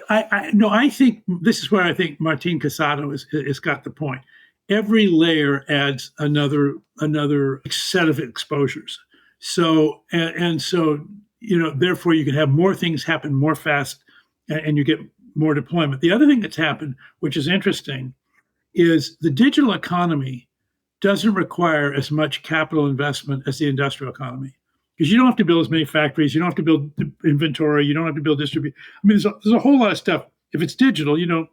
I think this is where I think Martin Casado has got the point. Every layer adds another set of exposures. So therefore you can have more things happen more fast, and you get more deployment. The other thing that's happened, which is interesting, is the digital economy doesn't require as much capital investment as the industrial economy, because you don't have to build as many factories, you don't have to build inventory, you don't have to build distribution. I mean, there's a whole lot of stuff. If it's digital, you don't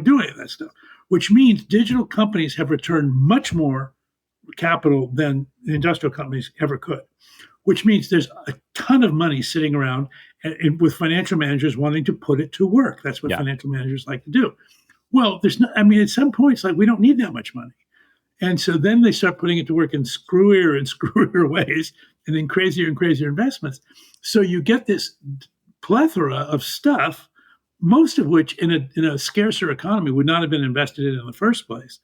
do any of that stuff. Which means digital companies have returned much more capital than the industrial companies ever could, which means there's a ton of money sitting around and with financial managers wanting to put it to work. That's what financial managers like to do. Well, at some points, like, we don't need that much money. And so then they start putting it to work in screwier and screwier ways, and then crazier and crazier investments. So you get this plethora of stuff, most of which in a scarcer economy would not have been invested in the first place.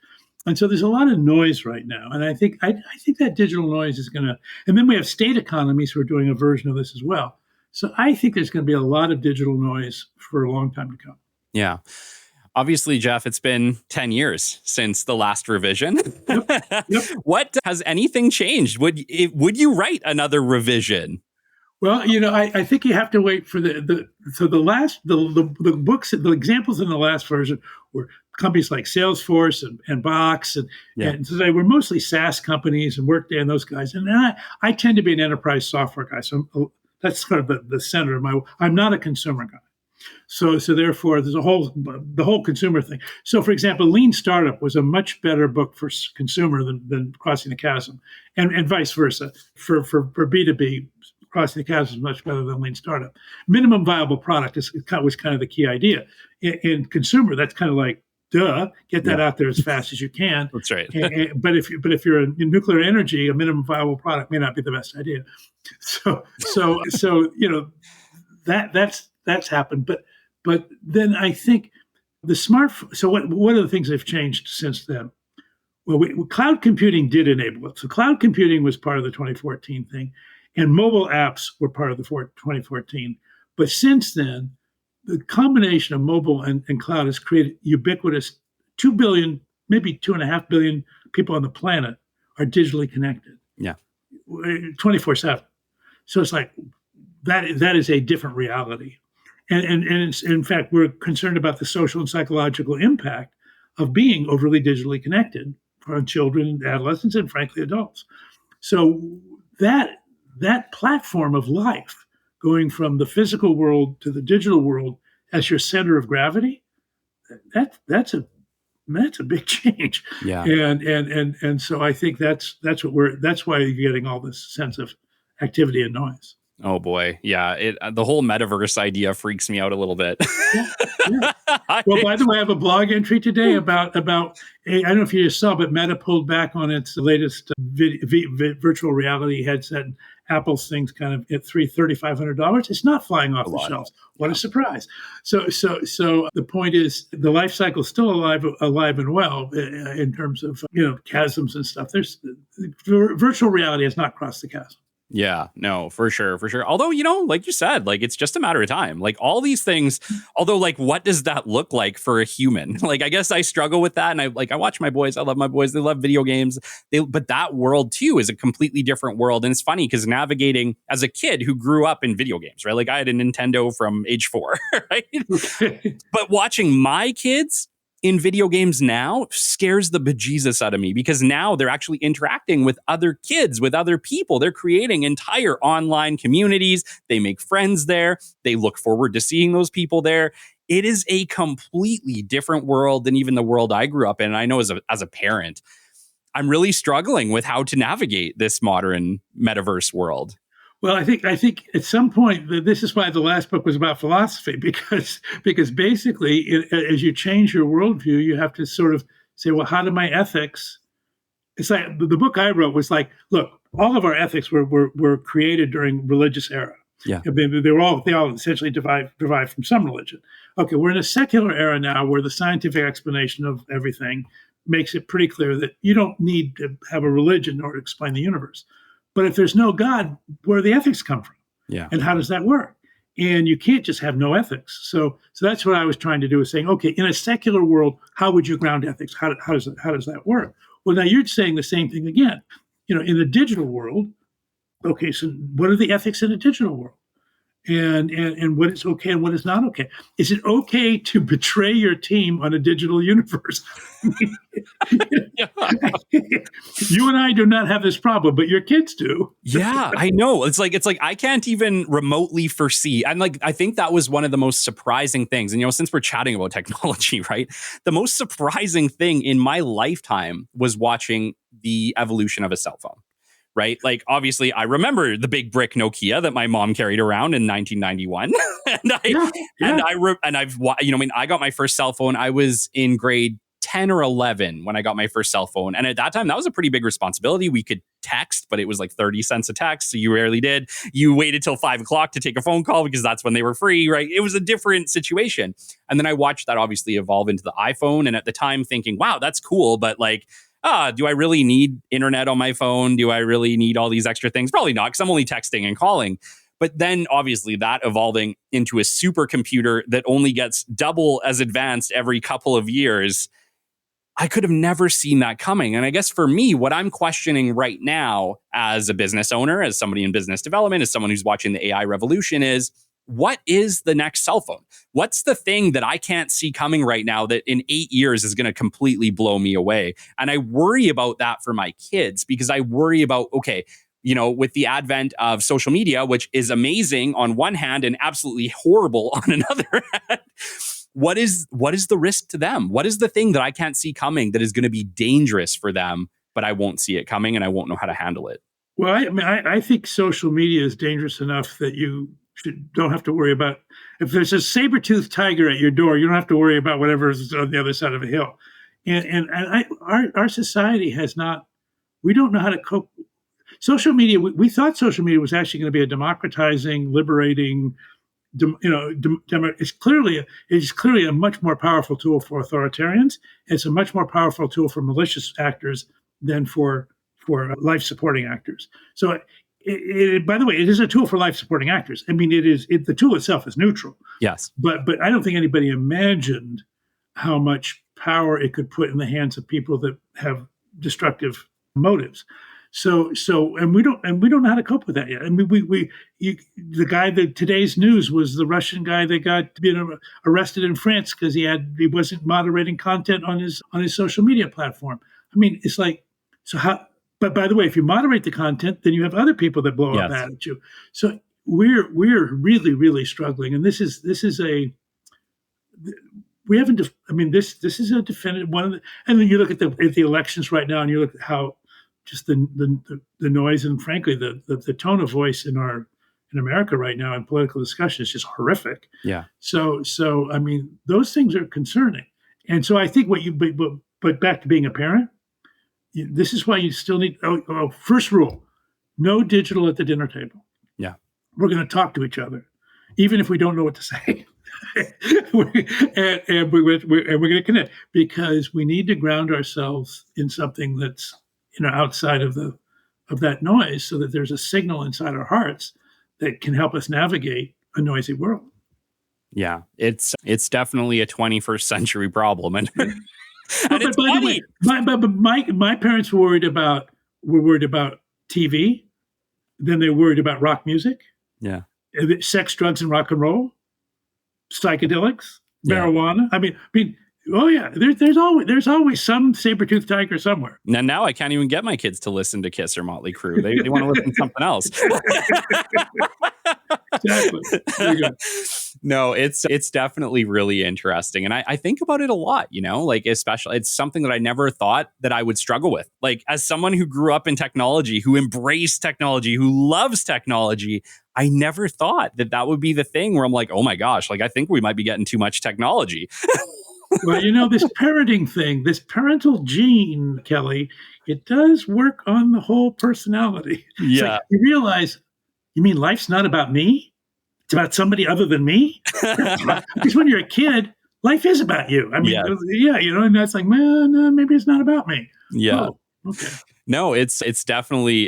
And so there's a lot of noise right now. And I think that digital noise is going to, and then we have state economies who are doing a version of this as well. So I think there's going to be a lot of digital noise for a long time to come. Yeah. Obviously, Jeff, it's been 10 years since the last revision. Yep. What has anything changed? Would you write another revision? Well, I think you have to wait for the books, the examples in the last version were companies like Salesforce and Box, and so they were mostly SaaS companies and Workday and those guys. And I tend to be an enterprise software guy, so that's kind of the center of I'm not a consumer guy. So therefore, there's the whole consumer thing. So, for example, Lean Startup was a much better book for consumer than Crossing the Chasm, and vice versa. For B2B, Crossing the Chasm is much better than Lean Startup. Minimum viable product was kind of the key idea. In consumer, that's kind of like, duh, get that out there as fast as you can. That's right. But if you're in nuclear energy, a minimum viable product may not be the best idea. So that's happened. But then I think the smartphone. So what are the things that have changed since then? Well, cloud computing did enable it. So cloud computing was part of the 2014 thing, and mobile apps were part of the 2014. But since then, the combination of mobile and cloud has created ubiquitous 2 billion, maybe 2.5 billion people on the planet are digitally connected. Yeah. 24/7. So it's like that is a different reality. And it's, in fact, we're concerned about the social and psychological impact of being overly digitally connected for children, adolescents, and frankly, adults. So that platform of life, going from the physical world to the digital world as your center of gravity, that's a big change. Yeah. And so I think that's why you're getting all this sense of activity and noise. Oh boy. Yeah. The whole metaverse idea freaks me out a little bit. Yeah, yeah. Well, by the way, I have a blog entry today about I don't know if you just saw, but Meta pulled back on its latest virtual reality headset. And Apple's thing's kind of at $3,500. It's not flying A off the lot. shelves. What Yeah. a surprise! So the point is, the life cycle is still alive and well in terms of chasms and stuff. There's virtual reality has not crossed the chasm. Yeah, no, for sure, for sure. Although, like you said, like it's just a matter of time. Like all these things, although like what does that look like for a human? Like I guess I struggle with that. And I watch my boys. I love my boys. They love video games. But that world too is a completely different world. And it's funny because navigating as a kid who grew up in video games, right? Like I had a Nintendo from age 4, right? But watching my kids in video games now scares the bejesus out of me because now they're actually interacting with other kids, with other people. They're creating entire online communities. They make friends there. They look forward to seeing those people there. It is a completely different world than even the world I grew up in. And I know as a parent, I'm really struggling with how to navigate this modern metaverse world. Well, I think at some point this is why the last book was about philosophy because basically as you change your worldview, you have to sort of say, well, how do my ethics? It's like the book I wrote was like, look, all of our ethics were created during religious era. Yeah, I mean, they all essentially derived from some religion. Okay, we're in a secular era now where the scientific explanation of everything makes it pretty clear that you don't need to have a religion in order to explain the universe. But if there's no God, where do the ethics come from? yeah. And how does that work? And you can't just have no ethics. So that's what I was trying to do, is saying, okay, in a secular world, how would you ground ethics? How does that work? Well, now you're saying the same thing again. In the digital world, okay, so what are the ethics in the digital world? And what is okay and what is not okay? Is it okay to betray your team on a digital universe? You and I do not have this problem, but your kids do. Yeah, I know. It's like I can't even remotely foresee. I think that was one of the most surprising things. And since we're chatting about technology, right? The most surprising thing in my lifetime was watching the evolution of a cell phone. Right. Like, obviously, I remember the big brick Nokia that my mom carried around in 1991. I got my first cell phone. I was in grade 10 or 11 when I got my first cell phone. And at that time, that was a pretty big responsibility. We could text, but it was like 30 cents a text. So you rarely did. You waited till 5 o'clock to take a phone call because that's when they were free. Right. It was a different situation. And then I watched that obviously evolve into the iPhone. And at the time thinking, wow, that's cool. But like, do I really need internet on my phone? Do I really need all these extra things? Probably not, because I'm only texting and calling. But then obviously that evolving into a supercomputer that only gets double as advanced every couple of years, I could have never seen that coming. And I guess for me, what I'm questioning right now as a business owner, as somebody in business development, as someone who's watching the AI revolution is, what is the next cell phone? What's the thing that I can't see coming right now that in 8 years is going to completely blow me away? And I worry about that for my kids because I worry about, okay, with the advent of social media, which is amazing on one hand and absolutely horrible on another hand, what is the risk to them? What is the thing that I can't see coming that is going to be dangerous for them, but I won't see it coming and I won't know how to handle it? Well, I think social media is dangerous enough that you don't have to worry about, if there's a saber-toothed tiger at your door, you don't have to worry about whatever is on the other side of a hill. Our society has not, we don't know how to cope. Social media, we thought social media was actually going to be a democratizing, liberating, it's clearly a much more powerful tool for authoritarians. It's a much more powerful tool for malicious actors than for life-supporting actors. So, by the way, it is a tool for life-supporting actors. I mean, the tool itself is neutral. Yes. But I don't think anybody imagined how much power it could put in the hands of people that have destructive motives. So, and we don't know how to cope with that yet. I mean, the guy that today's news was the Russian guy that got arrested in France because he wasn't moderating content on his social media platform. I mean, it's like, so how? But by the way, if you moderate the content, then you have other people that blow up at you. So we're really, really struggling, and this is we haven't. I mean, this is a definitive one of the. And then you look at the elections right now, and you look at how just the noise and frankly the tone of voice in our in America right now in political discussion is just horrific. Yeah. So I mean, those things are concerning. And so I think but back to being a parent, this is why you still need, first rule, no digital at the dinner table. Yeah. We're going to talk to each other, even if we don't know what to say. and we're going to connect because we need to ground ourselves in something that's outside of that noise, so that there's a signal inside our hearts that can help us navigate a noisy world. Yeah, it's definitely a 21st century problem, and and it's by funny. The way, my parents were worried about TV, then they worried about rock music, sex, drugs, and rock and roll, psychedelics, marijuana. I mean, oh yeah, there's always some saber-toothed tiger somewhere. Now I can't even get my kids to listen to Kiss or Motley Crue. They want to listen to something else. Exactly. There you go. No, it's definitely really interesting. And I think about it a lot, like especially it's something that I never thought that I would struggle with. Like as someone who grew up in technology, who embraced technology, who loves technology, I never thought that would be the thing where I'm like, oh my gosh, like I think we might be getting too much technology. Well, this parenting thing, this parental gene, Kelly, it does work on the whole personality. Yeah. Like you realize, you mean life's not about me? It's about somebody other than me? Because when you're a kid, life is about you. I mean, and that's like, man, no, maybe it's not about me. Yeah. Oh, okay. No, it's definitely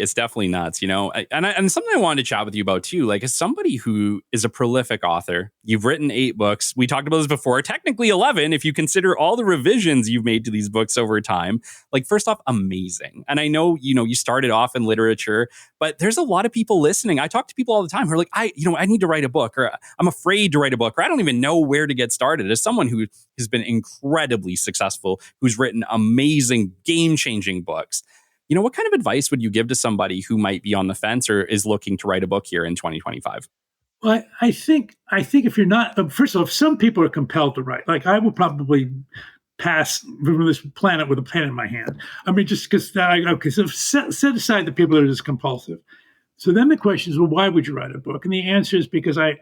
nuts, and something I wanted to chat with you about too, like as somebody who is a prolific author, you've written 8 books. We talked about this before, technically 11, if you consider all the revisions you've made to these books over time. Like first off, amazing. And I know, you started off in literature, but there's a lot of people listening. I talk to people all the time who are like, I need to write a book, or I'm afraid to write a book, or I don't even know where to get started. As someone who has been incredibly successful, who's written amazing, game-changing books, what kind of advice would you give to somebody who might be on the fence or is looking to write a book here in 2025? Well, I think if you're not, first of all, if some people are compelled to write, like I will probably pass from this planet with a pen in my hand. I mean, just because so set aside the people that are just compulsive. So then the question is, well, why would you write a book? And the answer is because I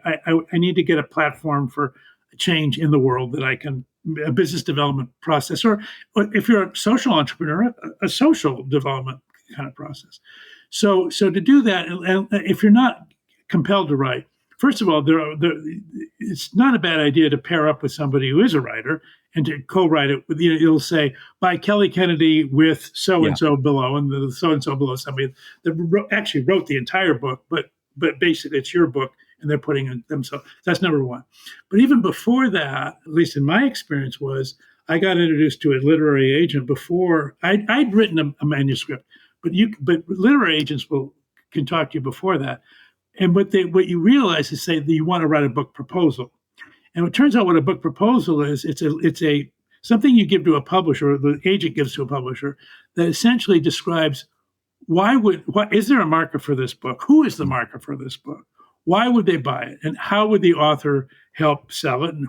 need to get a platform for change in the world that I can, a business development process, or if you're a social entrepreneur, a social development kind of process. So to do that, and if you're not compelled to write, first of all, it's not a bad idea to pair up with somebody who is a writer and to co-write it with, it'll say by Kelly Kennedy with so-and-so below, and the so-and-so below somebody that actually wrote the entire book, but basically it's your book and they're putting in themselves. That's number one. But even before that, at least in my experience, was I got introduced to a literary agent before I'd written a manuscript, but literary agents can talk to you before that. And what you realize is say that you want to write a book proposal. And it turns out what a book proposal is, it's a something you give to a publisher, or the agent gives to a publisher, that essentially describes why is there a market for this book? Who is the market for this book? Why would they buy it? And how would the author help sell it? And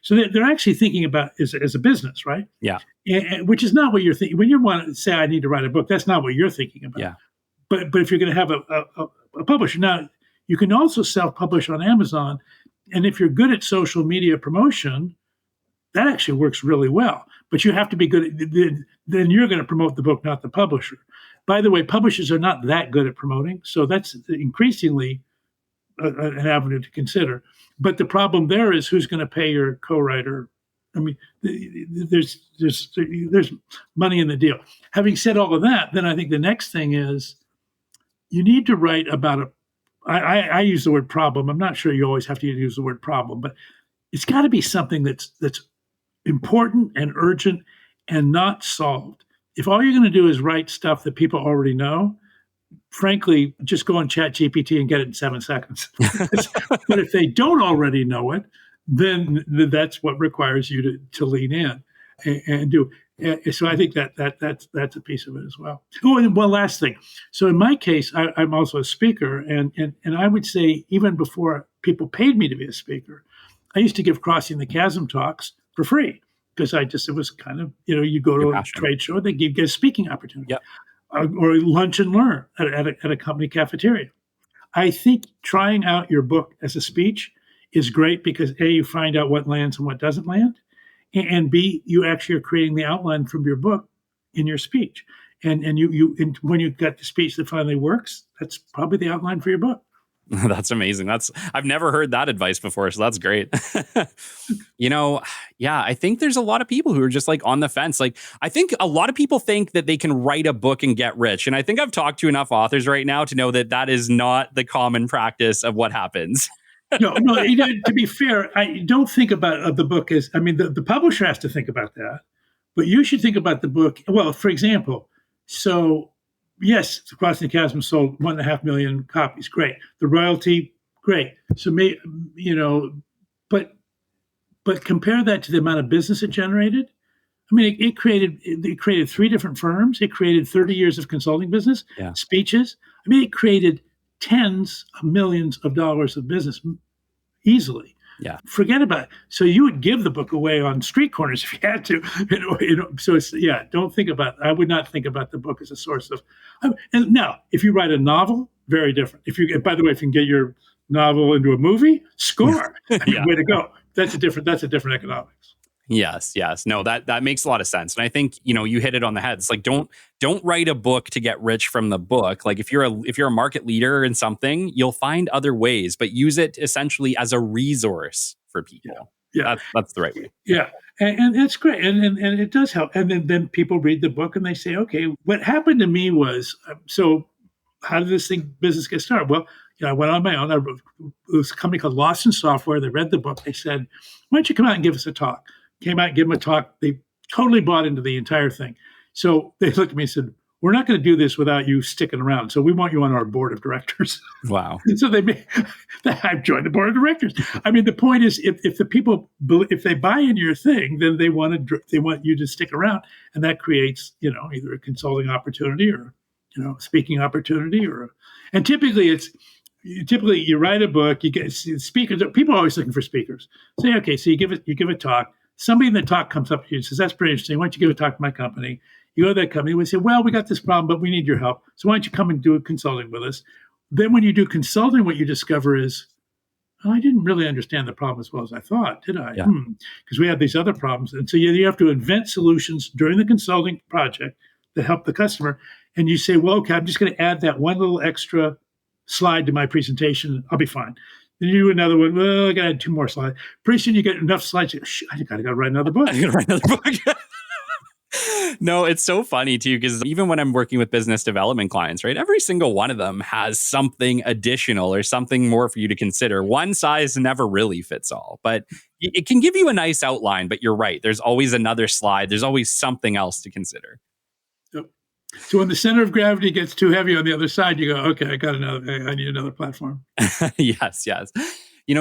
so they're actually thinking about it as a business, right? Yeah. And, which is not what you're thinking. When you want to say, I need to write a book, that's not what you're thinking about. Yeah. But if you're going to have a publisher, now you can also self-publish on Amazon. And if you're good at social media promotion, that actually works really well. But you have to be good then you're going to promote the book, not the publisher. By the way, publishers are not that good at promoting, so that's increasingly an avenue to consider. But the problem there is who's going to pay your co-writer. I mean, there's money in the deal. Having said all of that, then I think the next thing is you need to write about I use the word problem. I'm not sure you always have to use the word problem, but it's got to be something that's important and urgent and not solved. If all you're going to do is write stuff that people already know, frankly, just go on ChatGPT and get it in 7 seconds. But if they don't already know it, then that's what requires you to lean in and do. So I think that's a piece of it as well. Oh, and one last thing. So in my case, I'm also a speaker, and I would say even before people paid me to be a speaker, I used to give Crossing the Chasm talks for free. Because it was kind of, you go to a trade show, they get a speaking opportunity. Yep. Or lunch and learn at a company cafeteria. I think trying out your book as a speech is great because A, you find out what lands and what doesn't land, and B, you actually are creating the outline from your book in your speech. And when you got the speech that finally works, that's probably the outline for your book. That's amazing. I've never heard that advice before, so that's great. Yeah, I think there's a lot of people who are just like on the fence. Like, I think a lot of people think that they can write a book and get rich. And I think I've talked to enough authors right now to know that that is not the common practice of what happens. No. To be fair, I don't think about the book as, I mean, the publisher has to think about that, but you should think about the book. Well, for example, so yes, Crossing the Chasm sold 1.5 million copies. Great. The royalty, great. So but compare that to the amount of business it generated. I mean, it created 3 different firms. It created 30 years of consulting business, speeches. I mean, it created tens of millions of dollars of business easily. Yeah. Forget about it. So you would give the book away on street corners if you had to. So don't think about. I would not think about the book as a source of. And now, if you write a novel, very different. By the way, if you can get your novel into a movie, score. Way to go. That's a different economics. Yes. No, that makes a lot of sense. And I think, you hit it on the head. It's like, don't write a book to get rich from the book. Like if you're a market leader in something, you'll find other ways, but use it essentially as a resource for people. Yeah. That's the right way. Yeah. And that's great. And it does help. And then people read the book and they say, okay, what happened to me was, so how did this business get started? Well, I went on my own. It was a company called Lawson Software. They read the book. They said, why don't you come out and give us a talk? Came out, give them a talk. They totally bought into the entire thing. So they looked at me and said, we're not going to do this without you sticking around. So we want you on our board of directors. Wow. So I've joined the board of directors. I mean, the point is, if the people, if they buy into your thing, then they want you to stick around. And that creates, either a consulting opportunity or, speaking opportunity and typically you write a book, you get speakers. People are always looking for speakers. Say, okay, so you give a talk. Somebody in the talk comes up to you and says, that's pretty interesting. Why don't you give a talk to my company? You go to that company. We say, well, we got this problem, but we need your help. So why don't you come and do consulting with us? Then when you do consulting, what you discover is, I didn't really understand the problem as well as I thought, did I? Yeah. Because we have these other problems. And so you have to invent solutions during the consulting project that help the customer. And you say, well, okay, I'm just going to add that one little extra slide to my presentation. I'll be fine. Then you do another one. Well, I got to add 2 more slides. Pretty soon you get enough slides. I got to write another book. No, it's so funny too, because even when I'm working with business development clients, right, every single one of them has something additional or something more for you to consider. One size never really fits all, but it can give you a nice outline. But you're right. There's always another slide. There's always something else to consider. Yep. So when the center of gravity gets too heavy on the other side, you go, okay, I need another platform. Yes.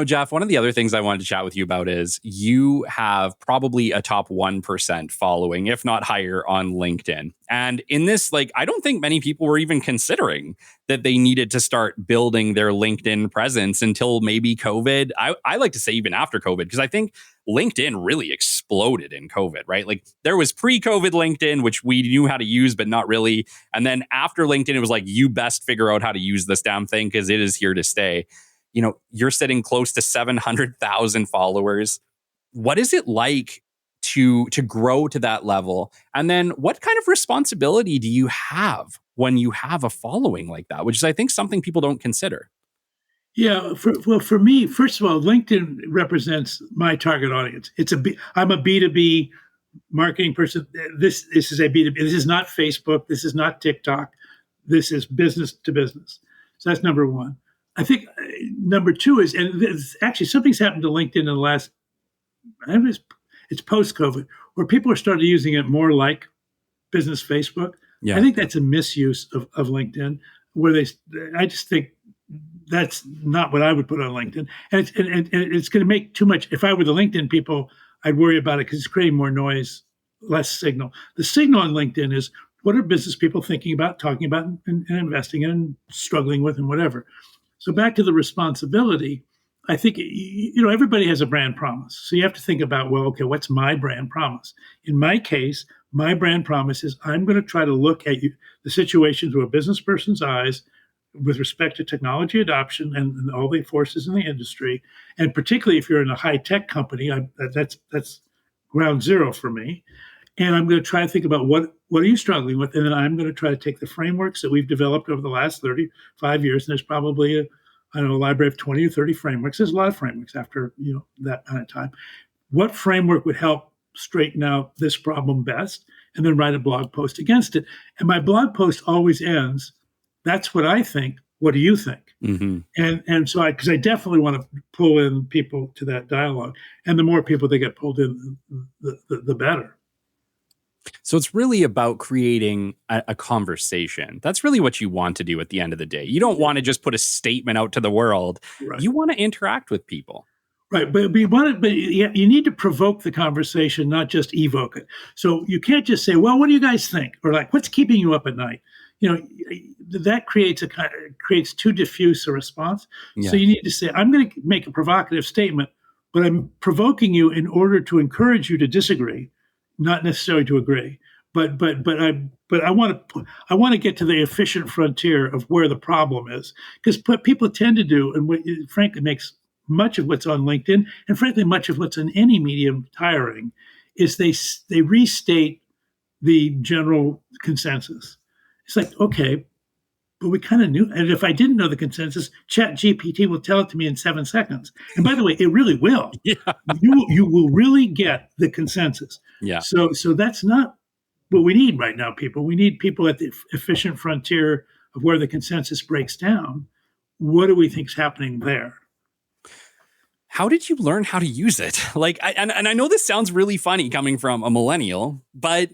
Jeff, one of the other things I wanted to chat with you about is you have probably a top 1% following, if not higher, on LinkedIn. And in this, I don't think many people were even considering that they needed to start building their LinkedIn presence until maybe COVID. I like to say even after COVID, because I think LinkedIn really exploded in COVID, right? There was pre-COVID LinkedIn, which we knew how to use, but not really. And then after LinkedIn, it was you best figure out how to use this damn thing because it is here to stay. You're sitting close to 700,000 followers. What is it like to grow to that level? And then what kind of responsibility do you have when you have a following like that, which is, I think, something people don't consider? Yeah. For me, first of all, LinkedIn represents my target audience. I'm a B2B marketing person. This is a B2B. This is not Facebook. This is not TikTok. This is business to business. So that's number one. I think number two is, and actually something's happened to LinkedIn in the last, it's post-COVID, where people are starting using it more like business Facebook. Yeah. I think that's a misuse of LinkedIn, where I just think that's not what I would put on LinkedIn. And it's going to make too much. If I were the LinkedIn people, I'd worry about it because it's creating more noise, less signal. The signal on LinkedIn is, what are business people thinking about, talking about, and investing in, and struggling with, and whatever. So back to the responsibility, I think, everybody has a brand promise. So you have to think about, well, okay, what's my brand promise? In my case, my brand promise is I'm going to try to look at the situation through a business person's eyes, with respect to technology adoption and all the forces in the industry, and particularly if you're in a high tech company, that's ground zero for me. And I'm going to try to think about what are you struggling with, and then I'm going to try to take the frameworks that we've developed over the last 35 years. And there's probably a library of 20 or 30 frameworks. There's a lot of frameworks after that kind of time. What framework would help straighten out this problem best? And then write a blog post against it. And my blog post always ends, that's what I think. What do you think? Mm-hmm. And so because I definitely want to pull in people to that dialogue. And the more people that get pulled in, the better. So it's really about creating a conversation. That's really what you want to do at the end of the day. You don't want to just put a statement out to the world. Right. You want to interact with people. Right, but you need to provoke the conversation, not just evoke it. So you can't just say, "Well, what do you guys think?" or like, "What's keeping you up at night?" That creates too diffuse a response. Yeah. So you need to say, "I'm going to make a provocative statement, but I'm provoking you in order to encourage you to disagree, not necessarily to agree." But I want to get to the efficient frontier of where the problem is, because what people tend to do, and what frankly makes much of what's on LinkedIn, and frankly, much of what's in any medium tiring, is they restate the general consensus. It's like, okay, but we kind of knew. And if I didn't know the consensus, ChatGPT will tell it to me in 7 seconds. And by the way, it really will. Yeah. You will really get the consensus. Yeah. So that's not what we need right now, people. We need people at the efficient frontier of where the consensus breaks down. What do we think is happening there? How did you learn how to use it? And I know this sounds really funny coming from a millennial, but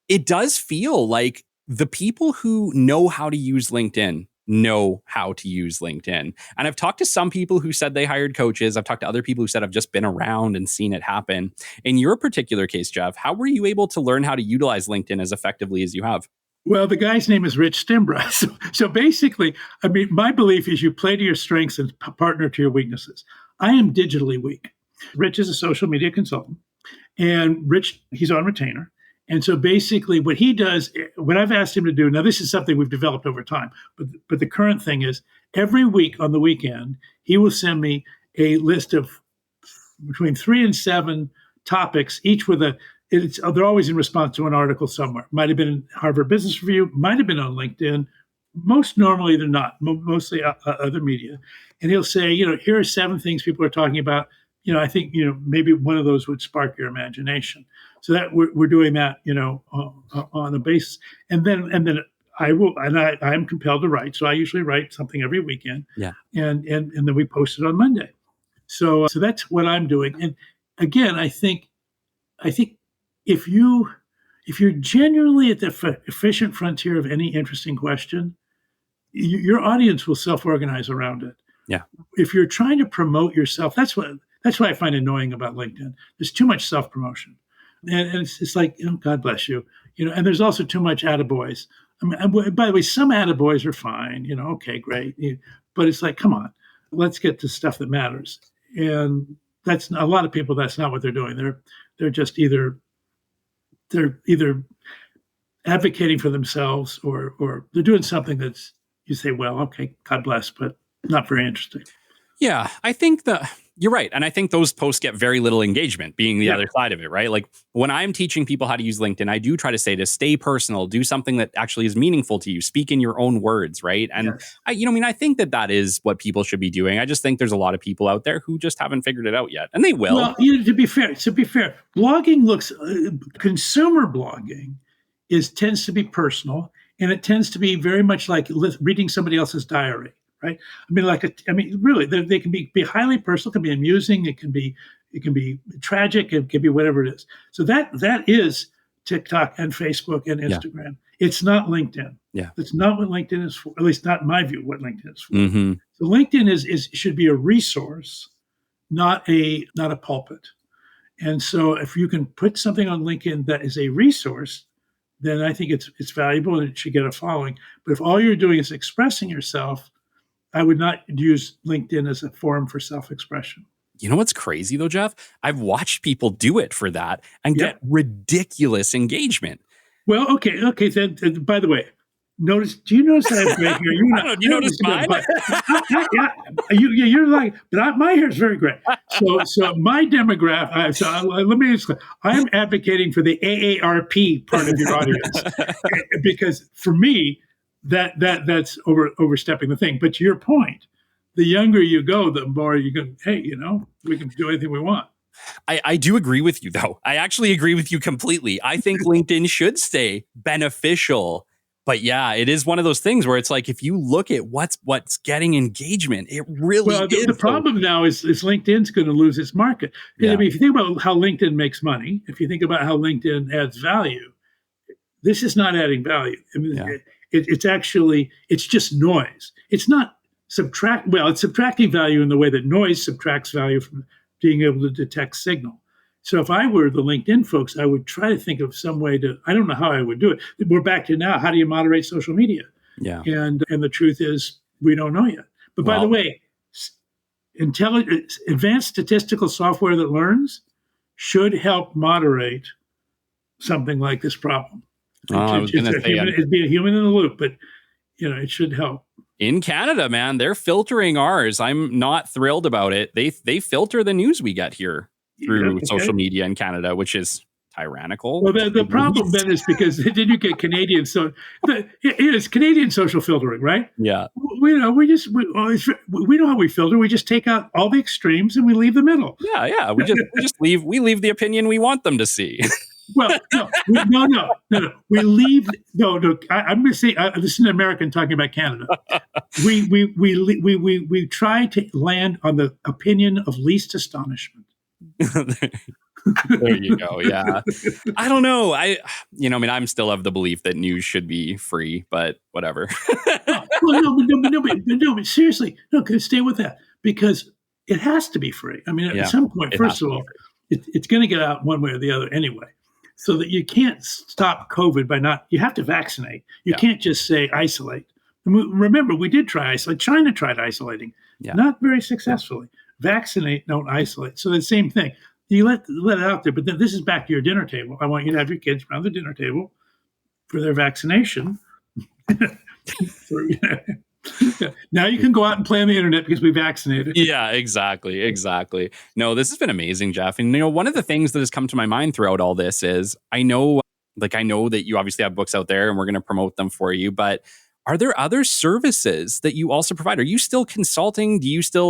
it does feel like the people who know how to use LinkedIn know how to use LinkedIn. And I've talked to some people who said they hired coaches. I've talked to other people who said I've just been around and seen it happen. In your particular case, Jeff, how were you able to learn how to utilize LinkedIn as effectively as you have? Well, the guy's name is Rich Stimbra. So basically, I mean, my belief is you play to your strengths and partner to your weaknesses. I am digitally weak. Rich is a social media consultant, and Rich, he's on retainer. And so basically what he does, what I've asked him to do, now this is something we've developed over time, but the current thing is every week on the weekend, he will send me a list of between 3 and 7 topics, each with they're always in response to an article somewhere. Might have been in Harvard Business Review, might have been on LinkedIn. Most normally they're not, mostly other media. And he'll say, here are 7 things people are talking about. I think, maybe one of those would spark your imagination. So that we're doing that, on a basis. And then I will, and I am compelled to write. So I usually write something every weekend. Yeah. And then we post it on Monday. So that's what I'm doing. And again, I think if you're genuinely at the efficient frontier of any interesting question, your audience will self-organize around it. Yeah. If you're trying to promote yourself, that's what I find annoying about LinkedIn. There's too much self-promotion, and it's like, God bless you, And there's also too much attaboys. I mean, by the way, some attaboys are fine, okay, great, but it's like, come on, let's get to stuff that matters. And that's a lot of people. That's not what they're doing. They're just either advocating for themselves or they're doing something that's, you say, well, okay, God bless, but not very interesting. Yeah, I think you're right. And I think those posts get very little engagement, being the other side of it, right? Like when I'm teaching people how to use LinkedIn, I do try to say to stay personal, do something that actually is meaningful to you, speak in your own words, right? And yes. I think that is what people should be doing. I just think there's a lot of people out there who just haven't figured it out yet, and they will. Well, to be fair, blogging looks, consumer blogging tends to be personal, and it tends to be very much like reading somebody else's diary. Right. Really, they can be highly personal, can be amusing. It can be tragic. It can be whatever it is. So that is TikTok and Facebook and Instagram. Yeah. It's not LinkedIn. Yeah. It's not what LinkedIn is for, at least not in my view, what LinkedIn is for. Mm-hmm. So LinkedIn should be a resource, not a pulpit. And so if you can put something on LinkedIn that is a resource, then I think it's valuable and it should get a following. But if all you're doing is expressing yourself, I would not use LinkedIn as a forum for self-expression. You know what's crazy though, Jeff? I've watched people do it for that and get ridiculous engagement. Well, okay. Then, by the way, Do you notice that I have gray hair? I don't know. Do you notice mine? Yeah, you're like, but my hair is very gray. So my demographic. Let me explain. I'm advocating for the AARP part of your audience because for me, that's overstepping the thing. But to your point, the younger you go, the more you can. Hey, we can do anything we want. I do agree with you, though. I actually agree with you completely. I think LinkedIn should stay beneficial. But yeah, it is one of those things where it's like, if you look at what's getting engagement, it really is. The problem now is LinkedIn's going to lose its market. Yeah. I mean, if you think about how LinkedIn makes money, if you think about how LinkedIn adds value, this is not adding value. I mean, it's just noise. It's not it's subtracting value in the way that noise subtracts value from being able to detect signal. So if I were the LinkedIn folks, I would try to think of some way I don't know how I would do it. We're back to now, how do you moderate social media? Yeah. And the truth is, we don't know yet. But by the way, advanced statistical software that learns should help moderate something like this problem. It'd be a human in the loop, but it should help. In Canada, man, they're filtering ours. I'm not thrilled about it. They filter the news we get here through social media in Canada, which is tyrannical. Well, the problem then is because then you get Canadian. So it's Canadian social filtering, right? Yeah. We know how we filter. We just take out all the extremes and we leave the middle. Yeah. We just leave the opinion we want them to see. Well, no. We leave. No. I'm going to say this is an American talking about Canada. We try to land on the opinion of least astonishment. There you go. Yeah. I don't know. I'm still of the belief that news should be free, but whatever. But seriously, stay with that because it has to be free. I mean, at some point, first of all, it's going to get out one way or the other anyway. So that you can't stop COVID you have to vaccinate. You can't just say isolate. Remember, we did try isolate. China tried isolating, not very successfully. Vaccinate, don't isolate. So the same thing. You let it out there, but then this is back to your dinner table. I want you to have your kids around the dinner table for their vaccination. Now you can go out and play on the internet because we vaccinated. Yeah, exactly. No, this has been amazing, Jeff. And one of the things that has come to my mind throughout all this is I know that you obviously have books out there and we're going to promote them for you, but are there other services that you also provide? Are you still consulting?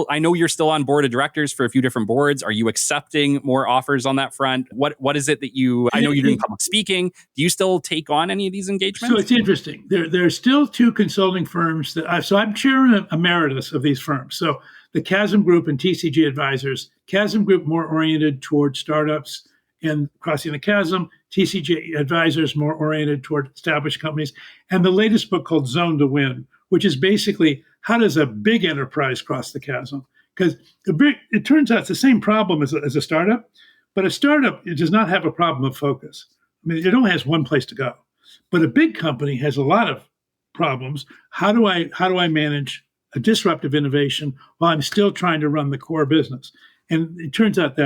I know you're still on board of directors for a few different boards. Are you accepting more offers on that front? What is it that I know you're doing public speaking. Do you still take on any of these engagements? So it's interesting. There are still two consulting firms so I'm chair emeritus of these firms. So the Chasm Group and TCG Advisors. Chasm Group more oriented toward startups and Crossing the Chasm. TCG Advisors more oriented toward established companies. And the latest book called Zone to Win, which is basically how does a big enterprise cross the chasm? Because it turns out it's the same problem as a startup, but a startup does not have a problem of focus. I mean, it only has one place to go. But a big company has a lot of problems. How do I manage a disruptive innovation while I'm still trying to run the core business? And it turns out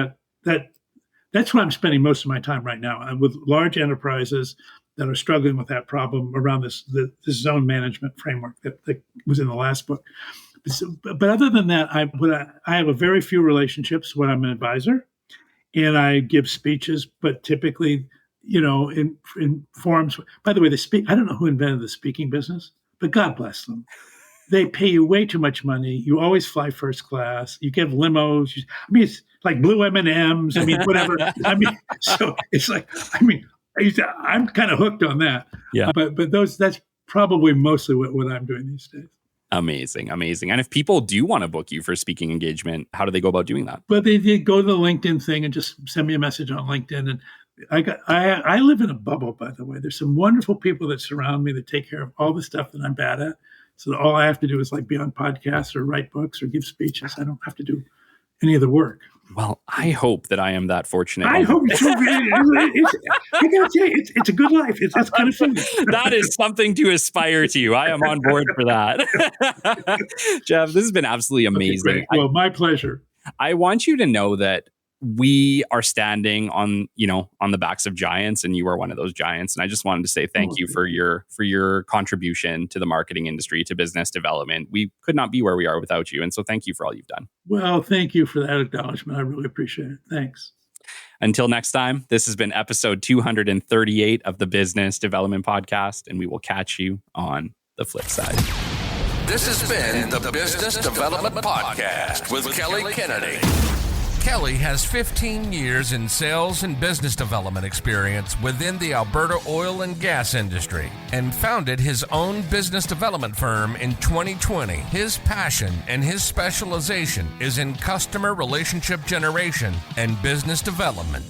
that's where I'm spending most of my time right now, with large enterprises that are struggling with that problem around this zone management framework that was in the last book. But other than that, I have a very few relationships when I'm an advisor, and I give speeches, but typically, in forums. By the way, I don't know who invented the speaking business, but God bless them. They pay you way too much money. You always fly first class. You give limos. It's like blue M&Ms. Whatever. So it's like, I'm kind of hooked on that. Yeah. But that's probably mostly what I'm doing these days. Amazing. And if people do want to book you for speaking engagement, how do they go about doing that? But they go to the LinkedIn thing and just send me a message on LinkedIn. And I live in a bubble, by the way. There's some wonderful people that surround me that take care of all the stuff that I'm bad at. So all I have to do is be on podcasts or write books or give speeches. I don't have to do any of the work. Well, I hope that I am that fortunate. I hope so. I gotta tell you, it's a good life. It's kind of fun. That is something to aspire to. I am on board for that. Jeff, this has been absolutely amazing. Okay, well, my pleasure. I want you to know that we are standing on the backs of giants, and you are one of those giants. And I just wanted to say thank you for your contribution to the marketing industry, to business development. We could not be where we are without you. And so thank you for all you've done. Well, thank you for that acknowledgement. I really appreciate it. Thanks. Until next time, this has been episode 238 of the Business Development Podcast, and we will catch you on the flip side. This has been the Business Development Podcast with Kelly Kennedy. Kelly has 15 years in sales and business development experience within the Alberta oil and gas industry and founded his own business development firm in 2020. His passion and his specialization is in customer relationship generation and business development.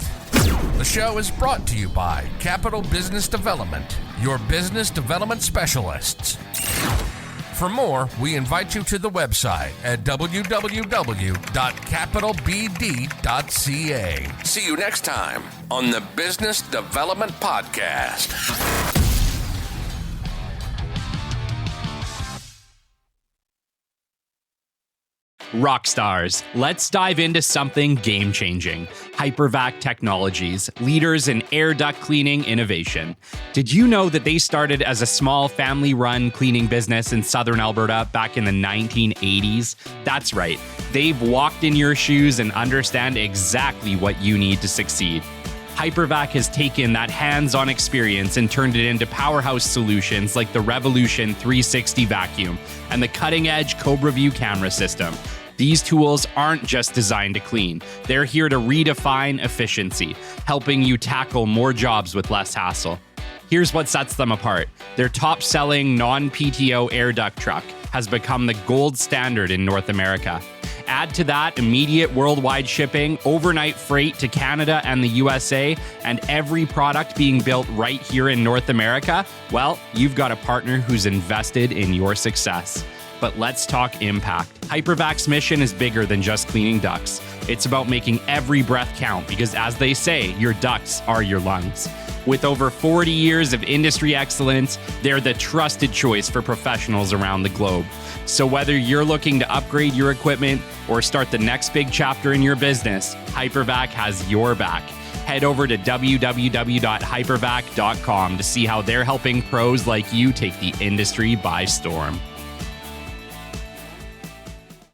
The show is brought to you by Capital Business Development, your business development specialists. For more, we invite you to the website at www.capitalbd.ca. See you next time on the Business Development Podcast. Rock stars, let's dive into something game-changing. Hypervac Technologies, leaders in air duct cleaning innovation. Did you know that they started as a small family-run cleaning business in southern Alberta back in the 1980s? That's right. They've walked in your shoes and understand exactly what you need to succeed. Hypervac has taken that hands-on experience and turned it into powerhouse solutions like the Revolution 360 vacuum and the cutting-edge Cobra View camera system. These tools aren't just designed to clean. They're here to redefine efficiency, helping you tackle more jobs with less hassle. Here's what sets them apart. Their top-selling non-PTO air duct truck has become the gold standard in North America. Add to that immediate worldwide shipping, overnight freight to Canada and the USA, and every product being built right here in North America. Well, you've got a partner who's invested in your success. But let's talk impact. Hypervac's mission is bigger than just cleaning ducts. It's about making every breath count because, as they say, your ducts are your lungs. With over 40 years of industry excellence, they're the trusted choice for professionals around the globe. So whether you're looking to upgrade your equipment or start the next big chapter in your business, Hypervac has your back. Head over to www.hypervac.com to see how they're helping pros like you take the industry by storm.